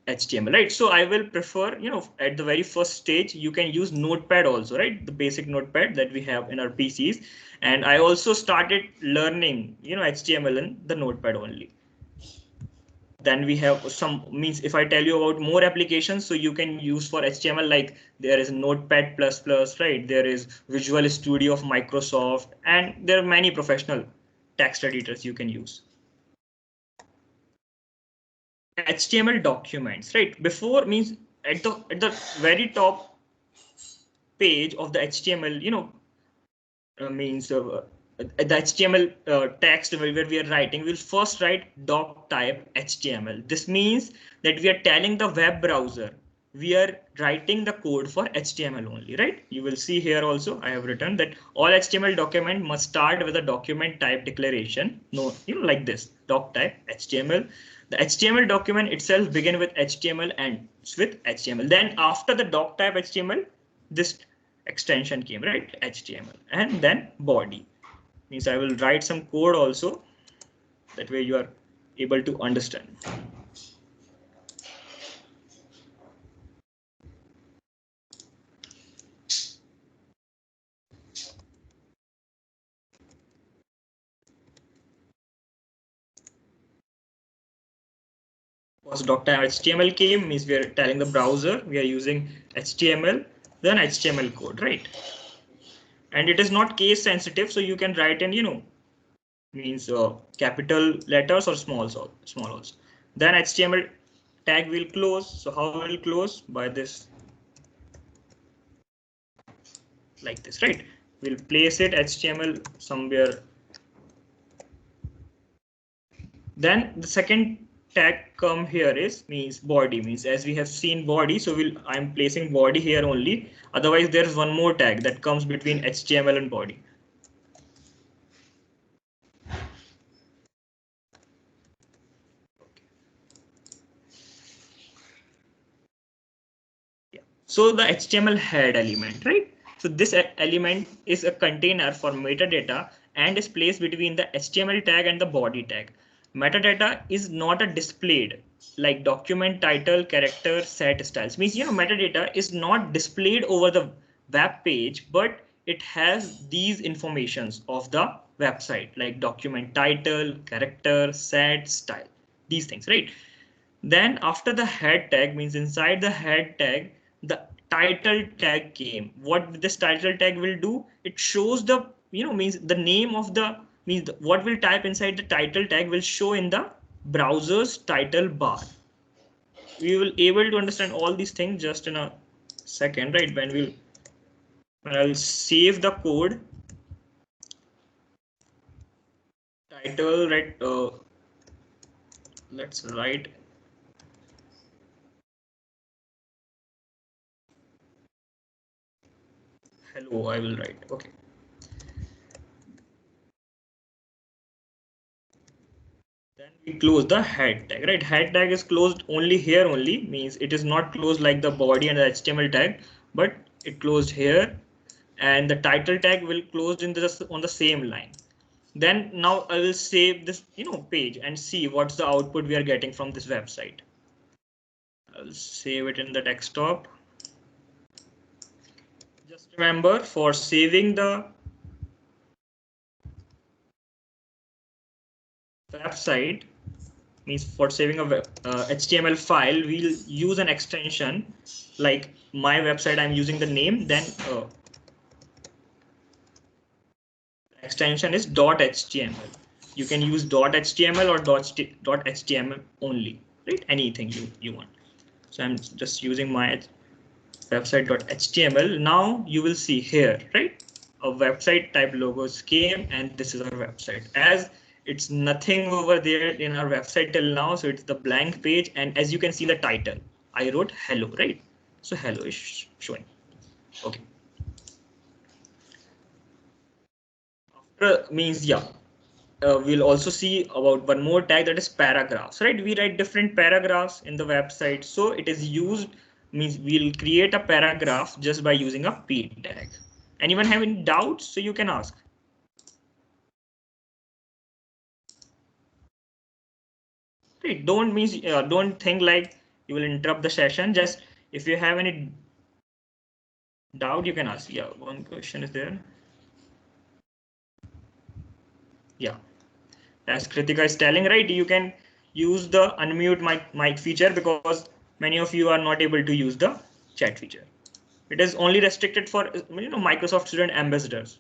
HTML, right? So I will prefer, at the very first stage, you can use Notepad also, right? The basic Notepad that we have in our PCs. And I also started learning, HTML in the Notepad only. Then we have some, means if I tell you about more applications, so you can use for HTML, like there is Notepad++, right? There is Visual Studio of Microsoft, and there are many professional text editors you can use. HTML documents, right? Before, means at the very top page of the HTML, means the HTML text where we are writing, we'll first write doc type HTML. This means that we are telling the web browser we are writing the code for HTML only, right? You will see here also I have written that all HTML document must start with a document type declaration. No, like this, doc type HTML. The HTML document itself begin with HTML and with HTML. Then after the doc type HTML, this extension came, right? HTML, and then body. Means I will write some code also. That way you are able to understand. First doc.type HTML came, means we are telling the browser we are using HTML, then HTML code, right? And it is not case sensitive, so you can write in, means capital letters or small also. Then HTML tag will close. So how will close? By this, like this, right? We'll place it HTML somewhere. Then the second tag come here is means body, means as we have seen body, so I'm placing body here only. Otherwise there's one more tag that comes between HTML and body. Yeah. So the HTML head element, right? So this element is a container for metadata and is placed between the HTML tag and the body tag. Metadata is not a displayed like document title, character, set, styles. Means metadata is not displayed over the web page, but it has these informations of the website like document title, character, set, style, these things, right? Then after the head tag, means inside the head tag, the title tag came. What this title tag will do? It shows the, means the name of the, means what will type inside the title tag will show in the browser's title bar. We will able to understand all these things just in a second, right? When I'll save the code, title, right? Let's write hello. I will write. Okay. Then we close the head tag, right? Head tag is closed only here only, means it is not closed like the body and the HTML tag, but it closed here, and the title tag will close on the same line. Then now I will save this, page and see what's the output we are getting from this website. I'll save it in the desktop. Just remember, for saving the website, means for saving a HTML file, we'll use an extension like my website. I'm using the name, then extension is .html. You can use .html or .html only, right? Anything you want. So I'm just using my website.html. Now you will see here, right? A website type logos came, and this is our website. As it's nothing over there in our website till now, so it's the blank page. And as you can see the title, I wrote hello, right? So hello is showing. Okay. After means yeah. We'll also see about one more tag, that is paragraphs, right? We write different paragraphs in the website. So it is used, means we'll create a paragraph just by using a p tag. Anyone have any doubts? So you can ask. Right, don't think like you will interrupt the session. Just if you have any doubt, you can ask. Yeah, one question is there. Yeah. As Kritika is telling, right, you can use the unmute mic feature because many of you are not able to use the chat feature. It is only restricted for Microsoft student ambassadors.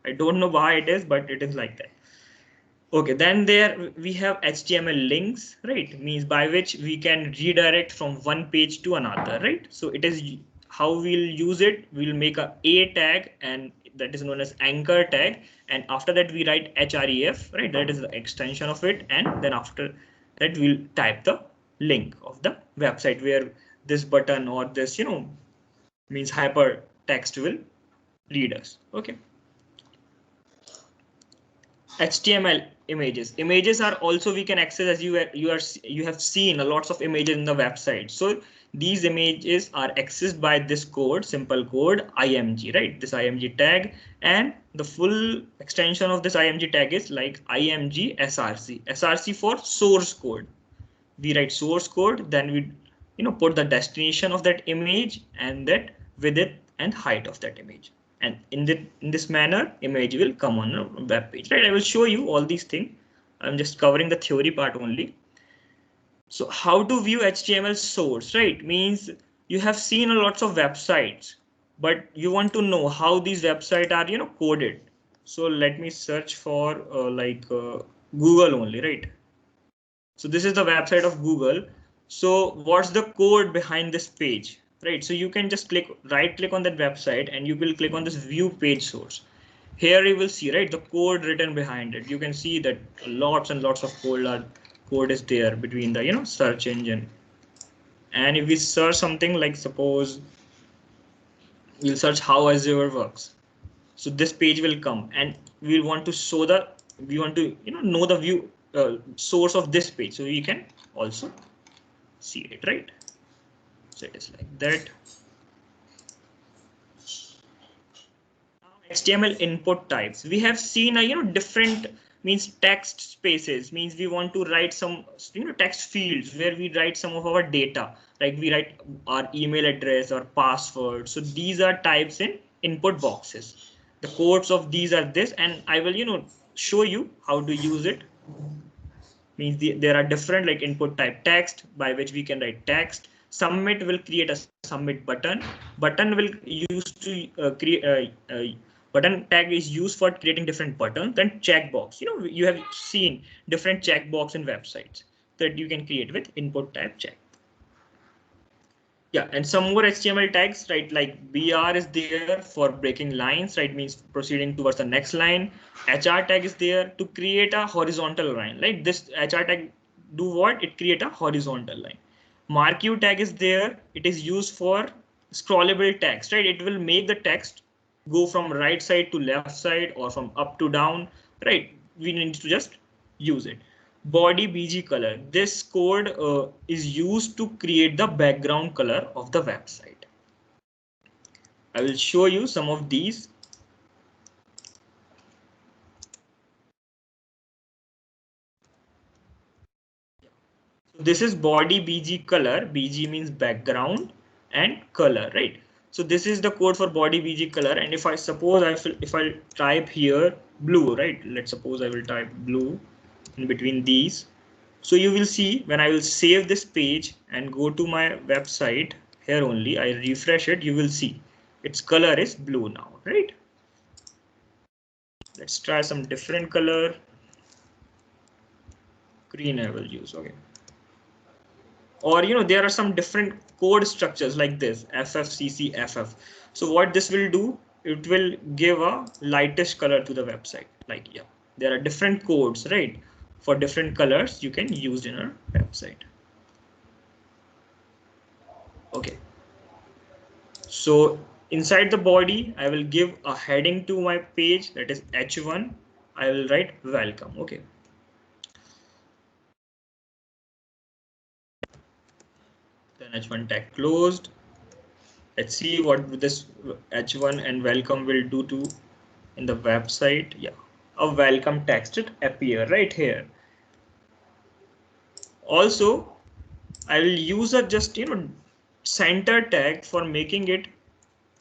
I don't know why it is, but it is like that. Okay, then there we have HTML links, right? Means by which we can redirect from one page to another, right? So it is how we'll use it. We'll make a tag, and that is known as anchor tag. And after that we write href, right? That is the extension of it. And then after that we'll type the link of the website where this button or this, means hypertext will lead us. Okay. HTML images. Images are also we can access, as you have seen a lots of images in the website. So these images are accessed by this code, simple code img, right? This img tag, and the full extension of this img tag is like img src. Src for source code. We write source code, then we put the destination of that image and that width and height of that image. And in this manner, image will come on a web page, right? I will show you all these things. I'm just covering the theory part only. So how to view HTML source, right? Means you have seen a lots of websites, but you want to know how these websites are, coded. So let me search for Google only, right? So this is the website of Google. So what's the code behind this page, right? So you can just right click on that website and you will click on this view page source. Here you will see, right, the code written behind it. You can see that lots and lots of code is there between the search engine. And if we search something like, suppose we'll search how Azure works. So this page will come, and we want to know the view source of this page, so we can also see it, right? So it is like that. HTML input types. We have seen different, means text spaces, means we want to write some text fields where we write some of our data, like we write our email address or password. So these are types in input boxes. The codes of these are this, and I will show you how to use it. Means there are different like input type text, by which we can write text. Submit will create a submit button. Button will use to create button tag is used for creating different buttons. Then checkbox, you have seen different checkbox in websites that you can create with input type check. Yeah, and some more HTML tags, right? Like BR is there for breaking lines, right? Means proceeding towards the next line. HR tag is there to create a horizontal line. Like this HR tag do what? It create a horizontal line. Marquee tag is there. It is used for scrollable text, right? It will make the text go from right side to left side or from up to down, right? We need to just use it. Body BG color. This code is used to create the background color of the website. I will show you some of these. So this is body BG color. BG means background and color, right? So this is the code for body BG color. And if I suppose if I type here blue, right? Let's suppose I will type blue in between these. So you will see when I will save this page and go to my website here only, I refresh it, you will see its color is blue now, right? Let's try some different color. Green I will use, okay. Or there are some different code structures like this FFCCFF. So what this will do, it will give a lightest color to the website. Like, yeah, there are different codes, right, for different colors you can use in our website. Okay, so inside the body I will give a heading to my page, that is h1. I will write welcome. Okay, then h1 tag closed. Let's see what this h1 and welcome will do to in the website. Yeah, a welcome text it appear right here. Also, I will use a just center tag for making it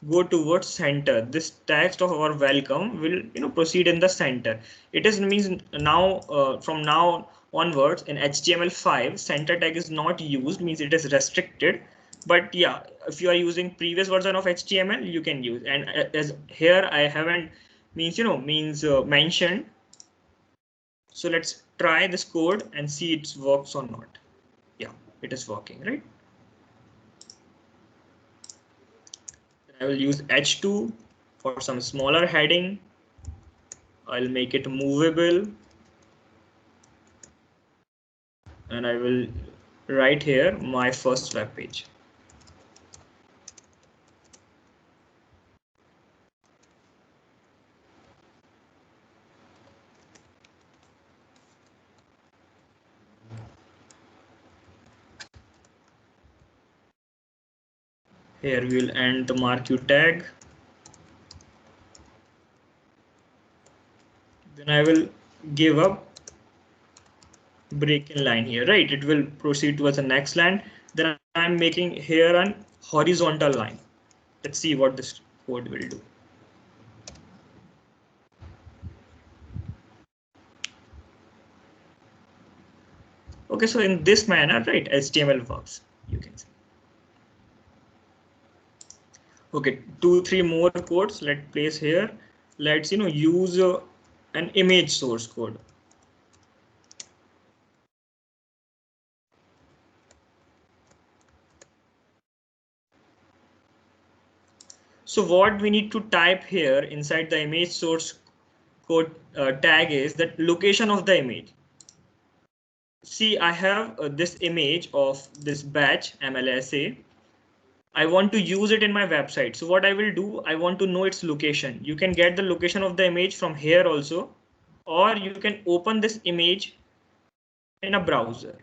go towards center. This text of our welcome will proceed in the center. It is means now from now onwards in HTML5 center tag is not used, means it is restricted. But yeah, if you are using previous version of HTML you can use. And as here I haven't mentioned. So let's try this code and see it works or not. Yeah, it is working, right? I will use H2 for some smaller heading. I'll make it movable. And I will write here my first web page. Here we will end the marquee tag. Then I will give up break in line here, right? It will proceed towards the next line. Then I'm making here an horizontal line. Let's see what this code will do. Okay, so in this manner, right, HTML works, you can see. Okay, 2-3 more codes. Let's place here. Let's use an image source code. So what we need to type here inside the image source code tag is that location of the image. See, I have this image of this batch MLSA. I want to use it in my website. So what I will do, I want to know its location. You can get the location of the image from here also, or you can open this image in a browser.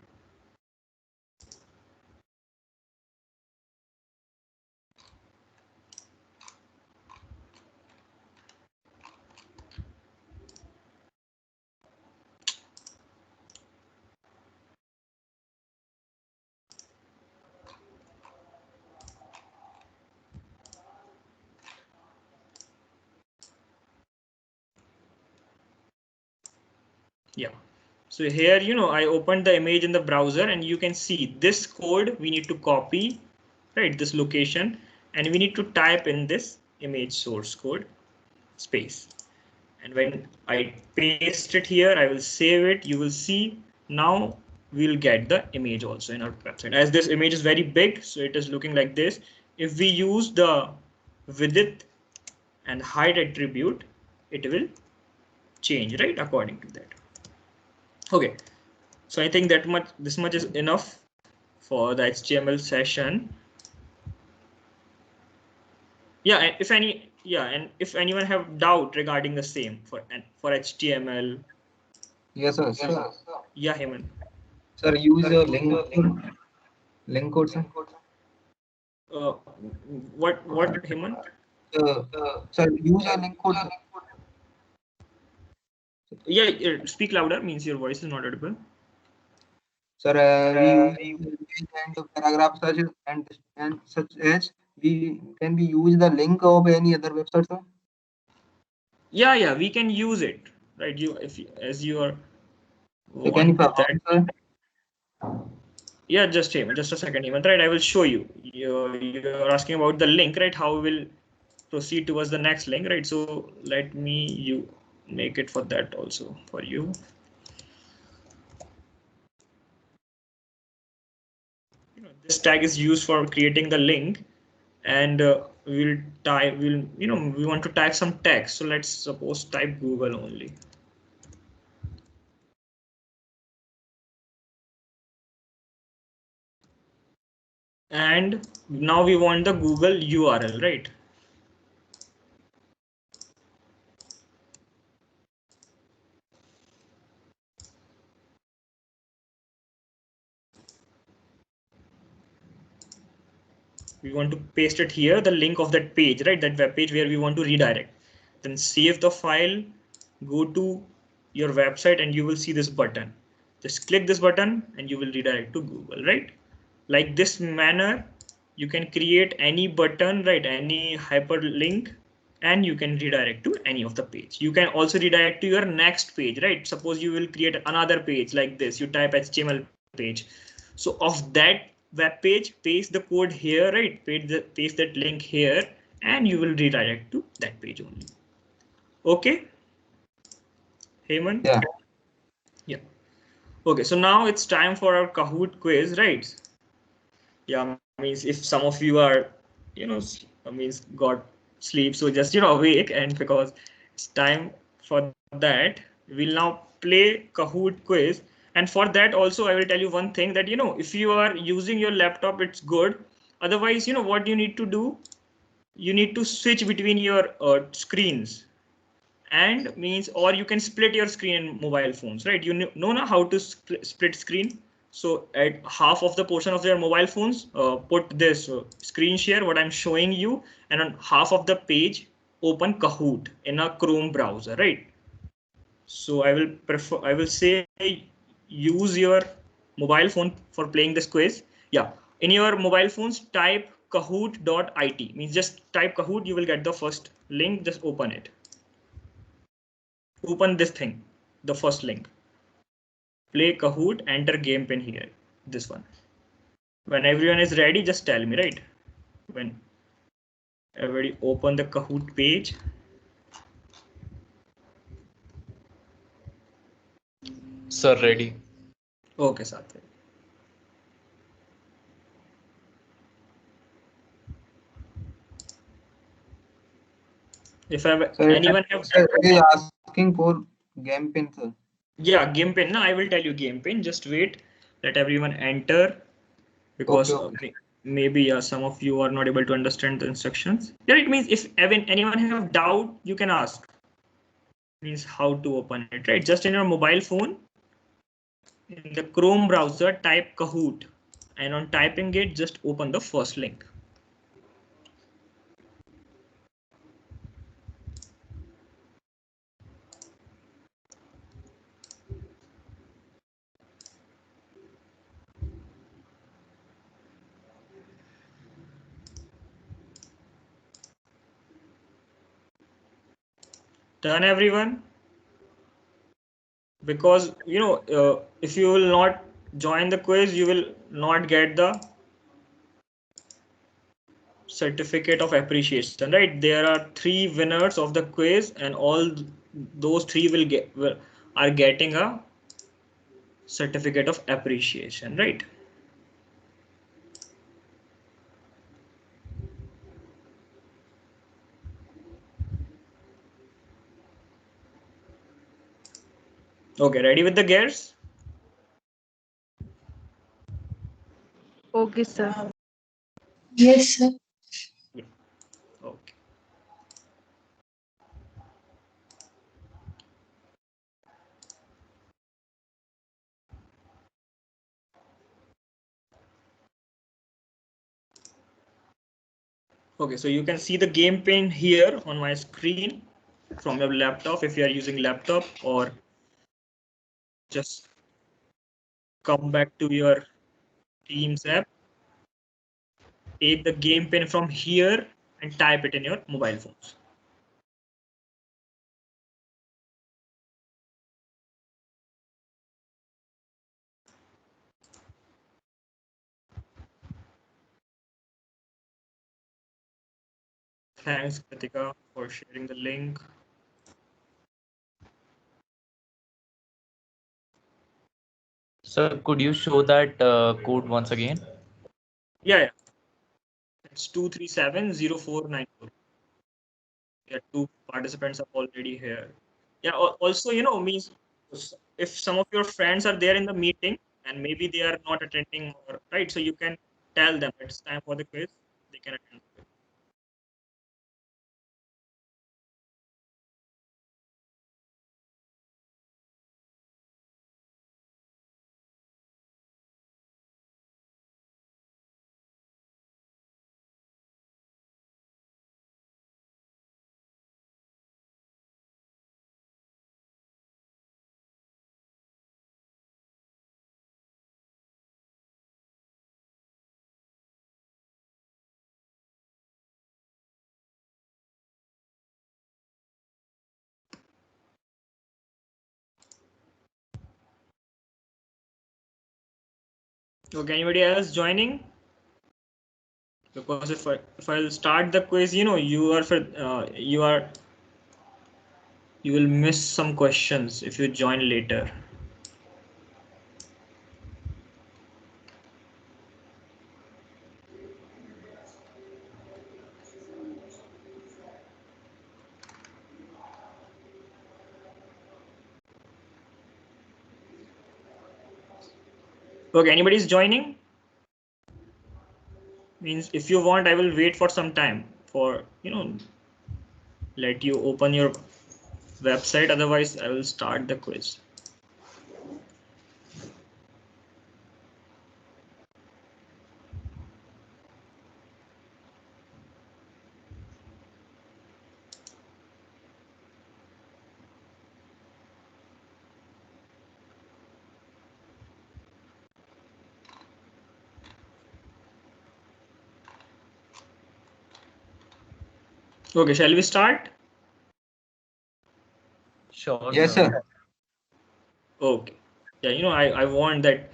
Yeah. So here, I opened the image in the browser and you can see this code we need to copy, right? This location, and we need to type in this image source code space. And when I paste it here, I will save it. You will see now we'll get the image also in our website. As this image is very big, so it is looking like this. If we use the width and height attribute, it will change, right? According to that. Okay, so I think this much is enough for the HTML session. Yeah, and if anyone have doubt regarding the same for HTML. Yes, sir. Sir. Yeah, Hemant. Sir, use a link code, sir. What Hemant? Sir, use a link code. Yeah, speak louder, means your voice is not audible. Sir, we use and paragraph such and such as we use the link of any other website, sir? Yeah, we can use it, right? As you are So can you want that. provide, sir? Yeah, just a second, Hemant, right? I will show you. You're asking about the link, right? How we will proceed towards the next link, right? So let me make it for that also for you. This tag is used for creating the link, and we want to type some text. So let's suppose type Google only. And now we want the Google URL, right? We want to paste it here, the link of that page, right? That web page where we want to redirect. Then save the file, go to your website, and you will see this button. Just click this button and you will redirect to Google, right? Like this manner, you can create any button, right? Any hyperlink, and you can redirect to any of the page. You can also redirect to your next page, right? Suppose you will create another page like this. You type HTML page. So of that web page, paste the code here, right? Paste that link here, and you will redirect to that page only. Okay, Heyman? Yeah. Yeah. Okay, so now it's time for our Kahoot quiz, right? Yeah, means if some of you are, means got sleep, so just awake, and because it's time for that, we'll now play Kahoot quiz. And for that also, I will tell you one thing that if you are using your laptop, it's good. Otherwise, what you need to do, you need to switch between your screens, and means, or you can split your screen in mobile phones, right? You know now how to split screen. So at half of the portion of your mobile phones, put this screen share what I'm showing you, and on half of the page open Kahoot in a Chrome browser, right? So I will say use your mobile phone for playing this quiz. Yeah, in your mobile phones type kahoot.it, means just type Kahoot, you will get the first link. Just open it. Open this thing, the first link. Play Kahoot, enter game pin here. This one. When everyone is ready, just tell me, right? When everybody open the Kahoot page. Sir, ready. Okay, Sathya. If anyone have, It is asking for game pin, sir. yeah, game pin. No, I will tell you game pin. Just wait. Let everyone enter, because Okay. maybe some of you are not able to understand the instructions. Yeah, it means if anyone have doubt, you can ask. Means how to open it, right? Just in your mobile phone, in the Chrome browser, type Kahoot, and on typing it, just open the first link. Done, everyone? Because if you will not join the quiz, you will not get the certificate of appreciation, right? There are 3 winners of the quiz, and all those 3 are getting a certificate of appreciation, right? Okay, ready with the gears? Okay, sir. Yes, sir. Yeah. Okay. Okay, so you can see the game pane here on my screen from your laptop if you are using laptop, or just come back to your Teams app. take the game pin from here and type it in your mobile phones. Thanks, Kritika, for sharing the link. Sir, could you show that code once again? Yeah. It's 2370494. Yeah, two participants are already here. Yeah, also, means if some of your friends are there in the meeting and maybe they are not attending, or right, so you can tell them it's time for the quiz. They can attend. Okay, anybody else joining? Because if I'll start the quiz, you will miss some questions if you join later. Okay, anybody's joining? Means if you want, I will wait for some time for let you open your website. Otherwise, I will start the quiz. Okay, shall we start? Sure, Yes, sir. sir. Okay. Yeah, I want that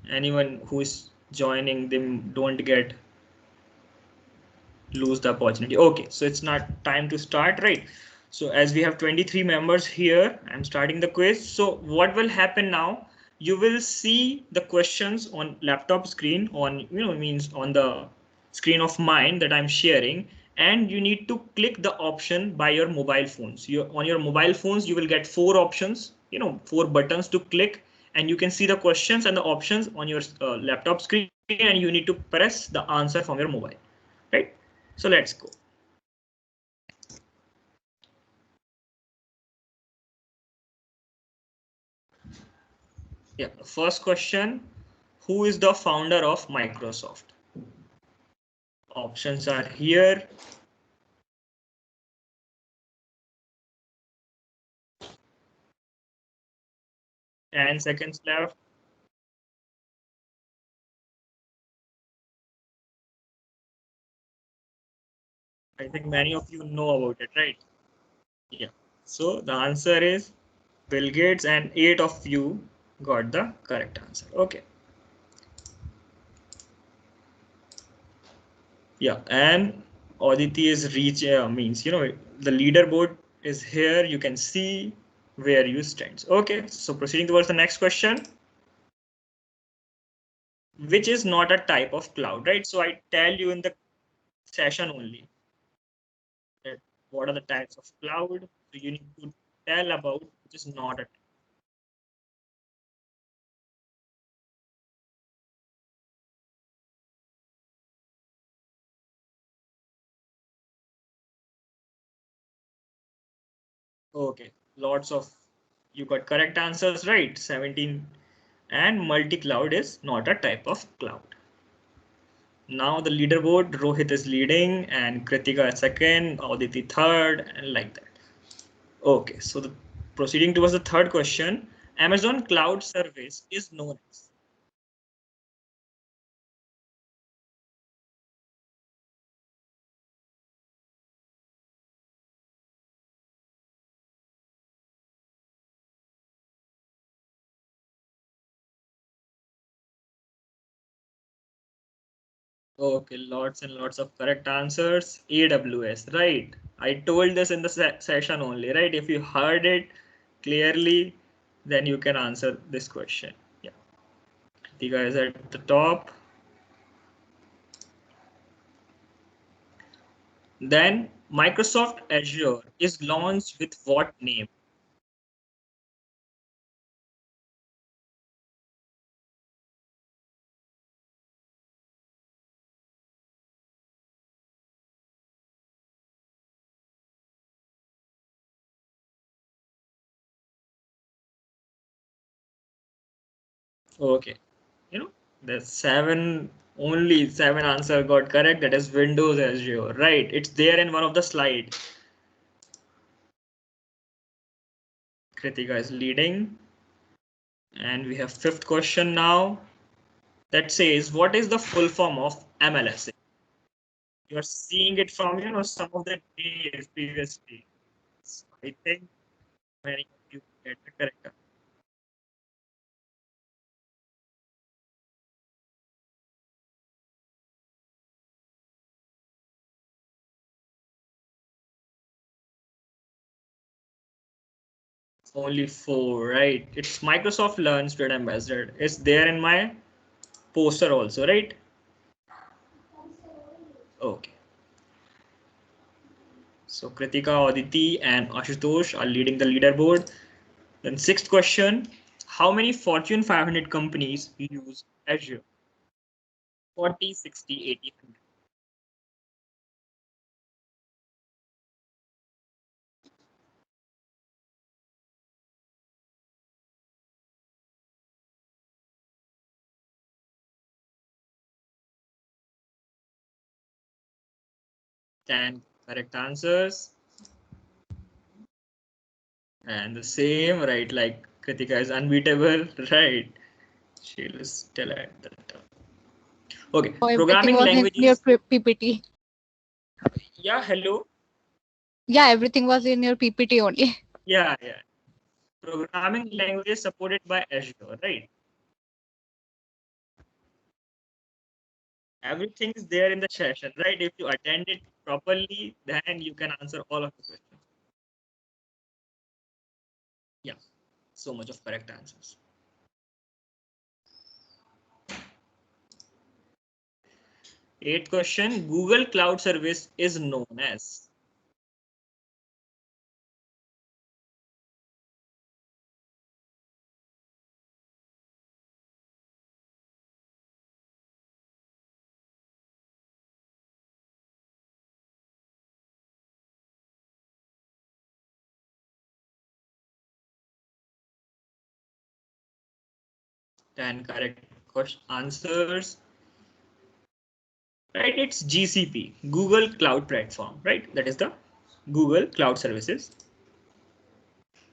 anyone who is joining them don't lose the opportunity. Okay, so it's not time to start, right? So as we have 23 members here, I'm starting the quiz. So what will happen now? You will see the questions on laptop screen on, means on the screen of mine that I'm sharing, and you need to click the option by your mobile phones. On your mobile phones, you will get four options, four buttons to click, and you can see the questions and the options on your laptop screen, and you need to press the answer from your mobile, right? So let's go. Yeah, first question. Who is the founder of Microsoft? Options are here. And seconds left. I think many of you know about it, right? Yeah. So the answer is Bill Gates, and 8 of you got the correct answer. Okay. Yeah, and Aditi is means the leaderboard is here. You can see where you stand. Okay, so proceeding towards the next question. Which is not a type of cloud, right? So I tell you in the session only that what are the types of cloud. So you need to tell about which is not a. Okay, lots of you got correct answers, right? 17. And multi-cloud is not a type of cloud. Now the leaderboard, Rohit is leading and Kritika is second, Aditi third, and like that. Okay, so proceeding towards the third question, Amazon Cloud Service is known as. Okay, lots and lots of correct answers. AWS, right? I told this in the session only, right? If you heard it clearly, then you can answer this question. Yeah. The guys at the top. Then Microsoft Azure is launched with what name? Okay. You know, there's only seven answer got correct. That is Windows Azure, right? It's there in one of the slides. Kritika is leading. And we have fifth question now that says, what is the full form of MLSA? You're seeing it from, some of the days previously. So I think many of you get the correct answer. Only four, right? It's Microsoft Learn Spread Ambassador. It's there in my poster also, right? Okay. So Kritika, Aditi, and Ashutosh are leading the leaderboard. Then sixth question, how many Fortune 500 companies use Azure? 40, 60, 80, 100. 10 correct answers. And the same, right? Like Kritika is unbeatable, right? She'll still at the top. Okay, Oh, everything programming was in your languages. PPT. Yeah, hello. Yeah, everything was in your PPT only. Yeah, yeah. Programming languages supported by Azure, right? Everything is there in the session, right? If you attend it properly, then you can answer all of the questions. Yeah, so much of correct answers. Eighth question, Google Cloud Service is known as. Ten correct answers. Right, it's GCP, Google Cloud Platform, right? That is the Google Cloud Services.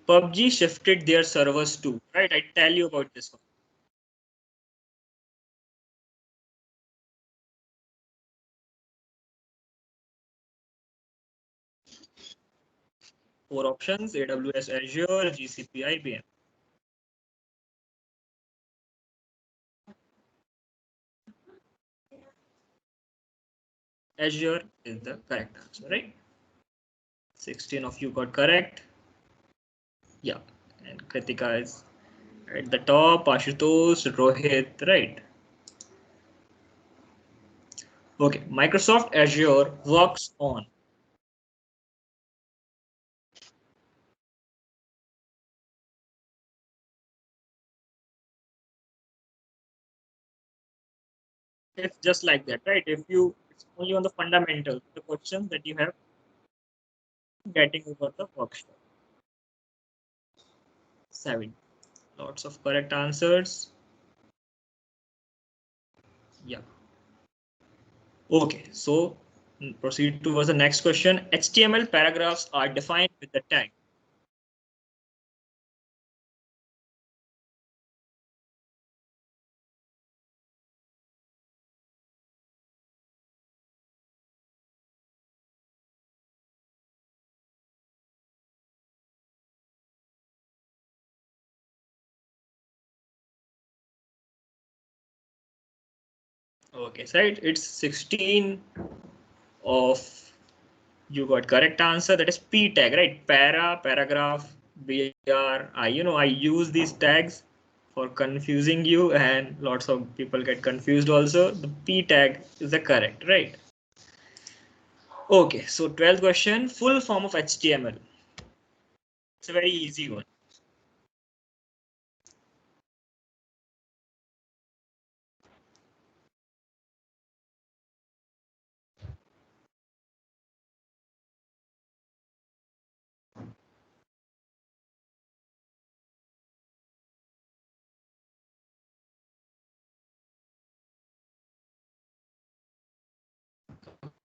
PUBG shifted their servers to, right? I tell you about this one. Four options: AWS, Azure, GCP, IBM. Azure is the correct answer, right? 16 of you got correct. Yeah, and Kritika is at the top, Ashutosh, Rohit, right? Okay, Microsoft Azure works on. It's just like that, right? It's only on the fundamentals, the questions that you have getting over the workshop. 7. Lots of correct answers. Yeah. Okay, so proceed towards the next question. HTML paragraphs are defined with the tag. Okay, so right, it's 16 of you got correct answer. That is P tag, right? Para, paragraph, BR. I use these tags for confusing you, and lots of people get confused also. The P tag is the correct, right? Okay, so 12th question, full form of HTML. It's a very easy one.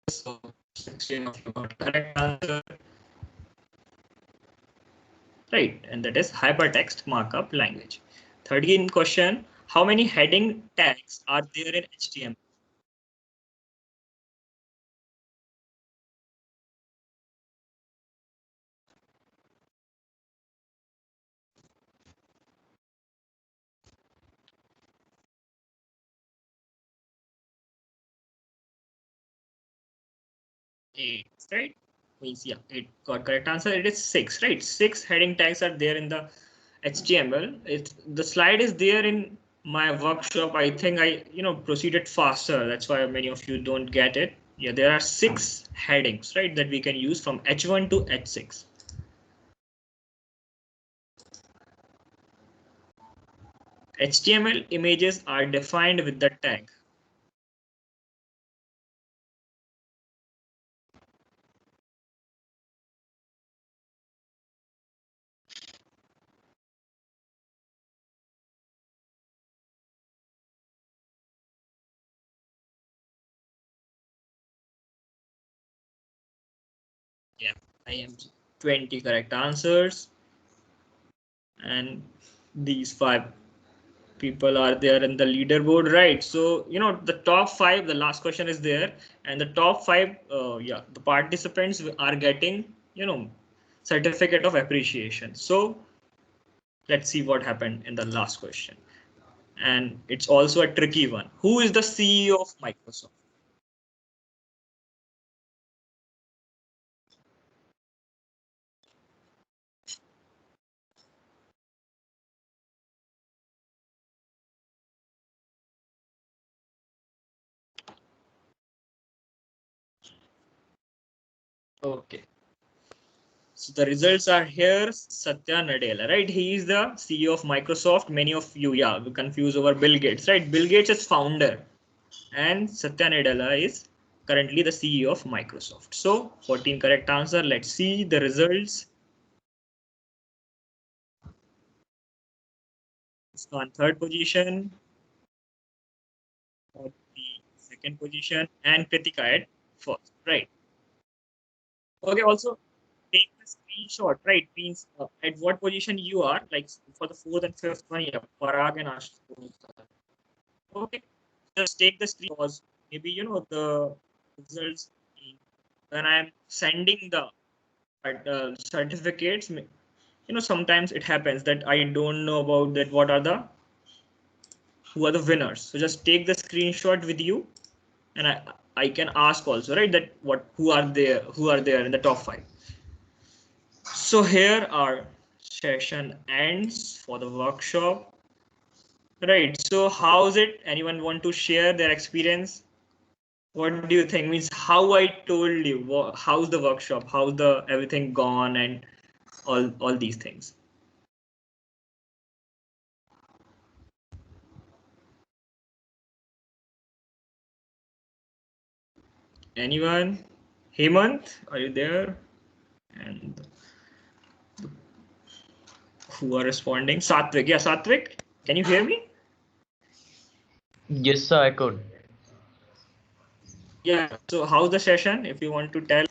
So 16 of you got correct answer. Right, and that is hypertext markup language. 13th question, how many heading tags are there in HTML? Eight, right? Means yeah, it got correct answer. It is six, right? Six heading tags are there in the HTML. The slide is there in my workshop. I think I proceeded faster. That's why many of you don't get it. Yeah, there are six headings, right, that we can use from H1 to H6. HTML images are defined with the tag. Yeah, I am 20 correct answers. And these five people are there in the leaderboard, right? So, the top five, the last question is there, and the top five, yeah, the participants are getting, certificate of appreciation. So let's see what happened in the last question. And it's also a tricky one. Who is the CEO of Microsoft? Okay. So the results are here. Satya Nadella, right? He is the CEO of Microsoft. Many of you, yeah, we confuse over Bill Gates, right? Bill Gates is founder, and Satya Nadella is currently the CEO of Microsoft. So 14 correct answer. Let's see the results. It's on third position, or the second position, and Kritika at first, right? Okay, also take the screenshot, right? Means at what position you are, like for the fourth and fifth one, yeah, Parag and Ashutosh. Okay, just take the screenshot. Maybe the results when I'm sending the certificates. Sometimes it happens that I don't know about that. Who are the winners? So just take the screenshot with you, and I can ask also, right? That who are there in the top five. So here our session ends for the workshop. Right. So how's it? Anyone want to share their experience? What do you think? Means how I told you, how's the workshop? How's the everything gone and all these things? Anyone? Hemant, are you there? And who are responding? Satvik. Yeah, Satvik, can you hear me? Yes, sir, I could. Yeah. So how's the session? If you want to tell.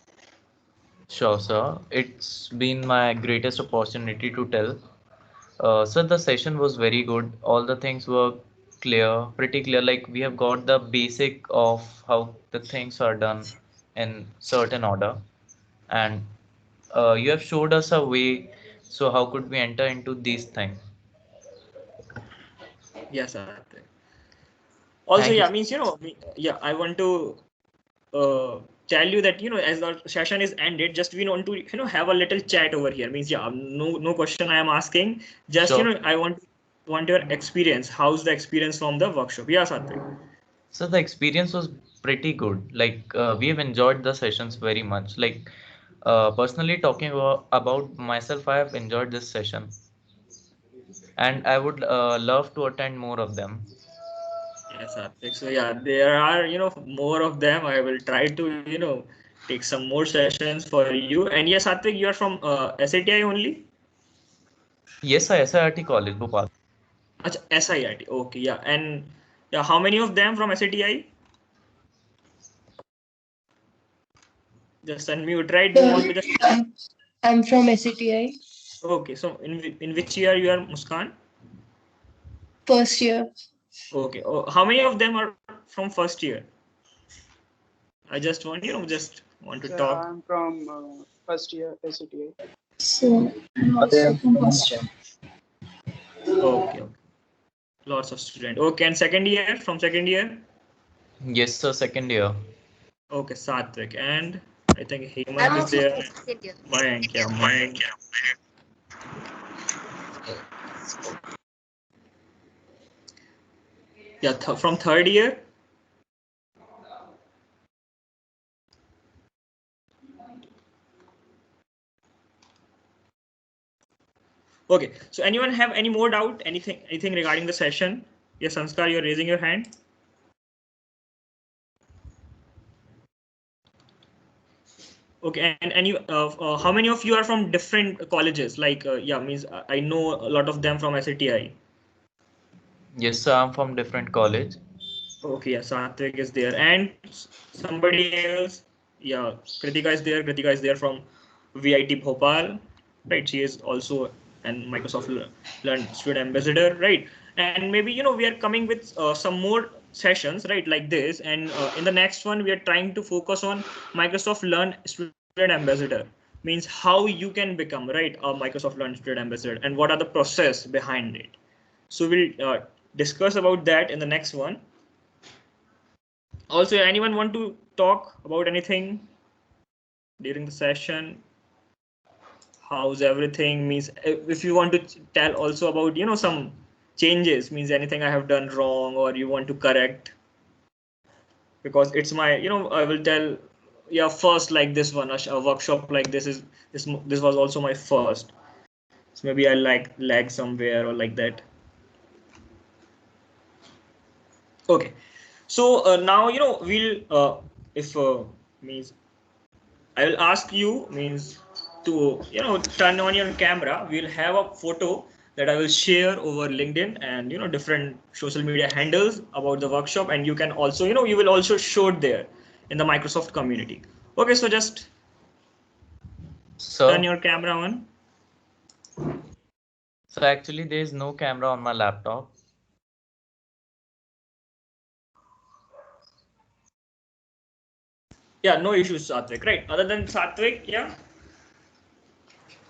Sure, sir. It's been my greatest opportunity to tell. So the session was very good. All the things were clear, pretty clear. Like we have got the basic of how the things are done in certain order, and you have showed us a way. So how could we enter into these things? Yes, Satvik. Also, Thank yeah, you. means yeah, I want to tell you that as our session is ended, just we want to have a little chat over here. Means yeah, no question I am asking. Just Sure. I want your experience. How's the experience from the workshop? Yeah, Satvik. So the experience was pretty good. Like we have enjoyed the sessions very much. Like personally talking about myself, I have enjoyed this session, and I would love to attend more of them. Yes, Satvik. So yeah, there are more of them. I will try to take some more sessions for you. And yes, Satvik, you are from SATI only. Yes, I SIRT College, Bhopal. Achha, SIIT. Okay, yeah. And yeah, how many of them from SATI? Just unmute, right? Do you want to just? I'm from SATI, Okay, so in which year you are, Muskan? first year. Okay. Oh, how many of them are from first year? I just want just want to Sir, talk. I'm from first year SCTA. So I'm also from first year. Okay, okay. Lots of students. Okay, and second year from second year. Yes, sir, second year. Okay, Satvik, and I think I'm Hemant is also there. from second year. Mayank, yeah, Mayank. Yeah, from third year. Okay, so anyone have any more doubt? Anything regarding the session? Yes, Sanskar, you're raising your hand. Okay, and any how many of you are from different colleges? Like yeah, means I know a lot of them from SATI. Yes, sir, I'm from different college. Okay, yeah, Satvik is there, and somebody else. Yeah, Kritika is there. Kritika is there from VIT Bhopal, right? She is also an Microsoft Learn student ambassador, right? And maybe we are coming with some more sessions, right, like this. And in the next one, we are trying to focus on Microsoft Learn student ambassador. Means how you can become right a Microsoft Learn student ambassador, and what are the process behind it. So we'll discuss about that in the next one. Also, anyone want to talk about anything during the session? How's everything? Means if you want to tell also about some changes, means anything I have done wrong or you want to correct, because it's my I will tell, yeah, first like this one, a workshop like this was also my first. So maybe I like lag somewhere or like that. Okay, so now we'll if means I will ask you means to turn on your camera. We'll have a photo that I will share over LinkedIn and different social media handles about the workshop, and you can also you will also show it there in the Microsoft community. Okay, so just turn Sir, your camera on. so actually there is no camera on my laptop. Yeah, no issues, Satvik. Right. Other than Satvik, yeah,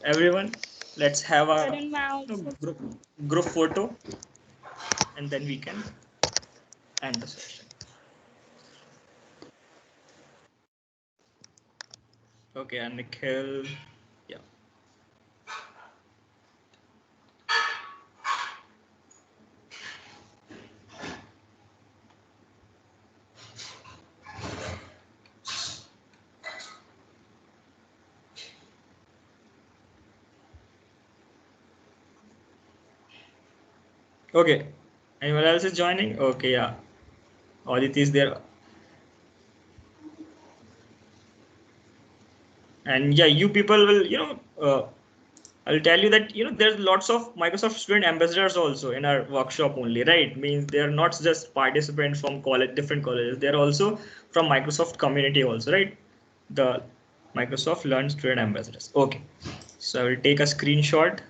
everyone, let's have a Sudden mouse. group photo, and then we can end the session. Okay, and Nikhil, yeah. Okay. Anyone else is joining? Okay, yeah. Aditi is there. And yeah, you people will, I'll tell you that, there's lots of Microsoft student ambassadors also in our workshop only, right? Means they're not just participants from college, different colleges. They're also from Microsoft community also, right? The Microsoft Learn student ambassadors. Okay. So I will take a screenshot.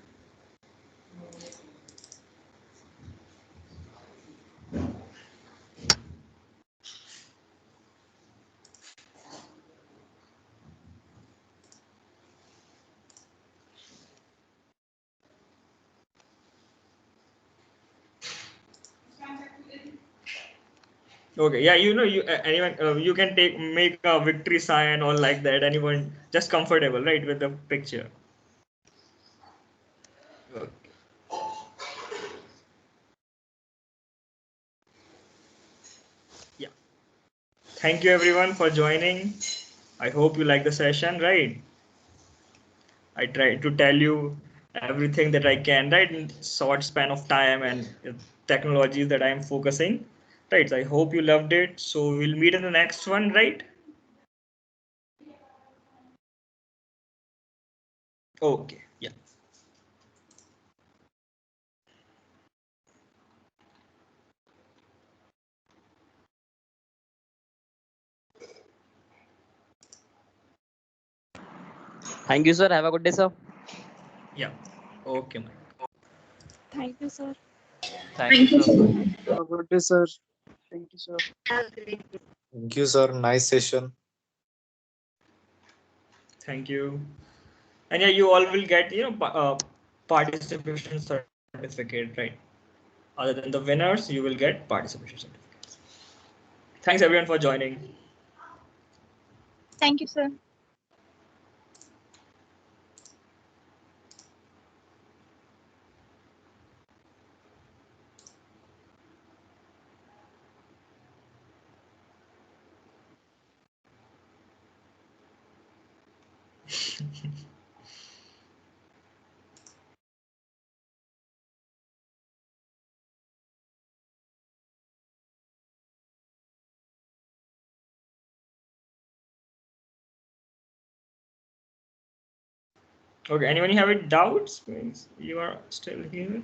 Okay, yeah, you anyone you can make a victory sign or like that. Anyone just comfortable, right, with the picture. Okay. Yeah. Thank you everyone for joining. I hope you like the session, right? I try to tell you everything that I can, right, in short span of time and technologies that I am focusing, right? So I hope you loved it. So we'll meet in the next one, right? Okay, yeah. Thank you, sir. Have a good day, sir. Yeah. Okay, Mike. Thank you, sir. Thank you, sir. Bye. Have a good day, sir. Thank you, sir. Thank you, sir. Nice session. Thank you. And yeah, you all will get participation certificate, right? Other than the winners, you will get participation certificates. Thanks everyone for joining. Thank you, sir. Okay, anyone have any doubts? Means you are still here.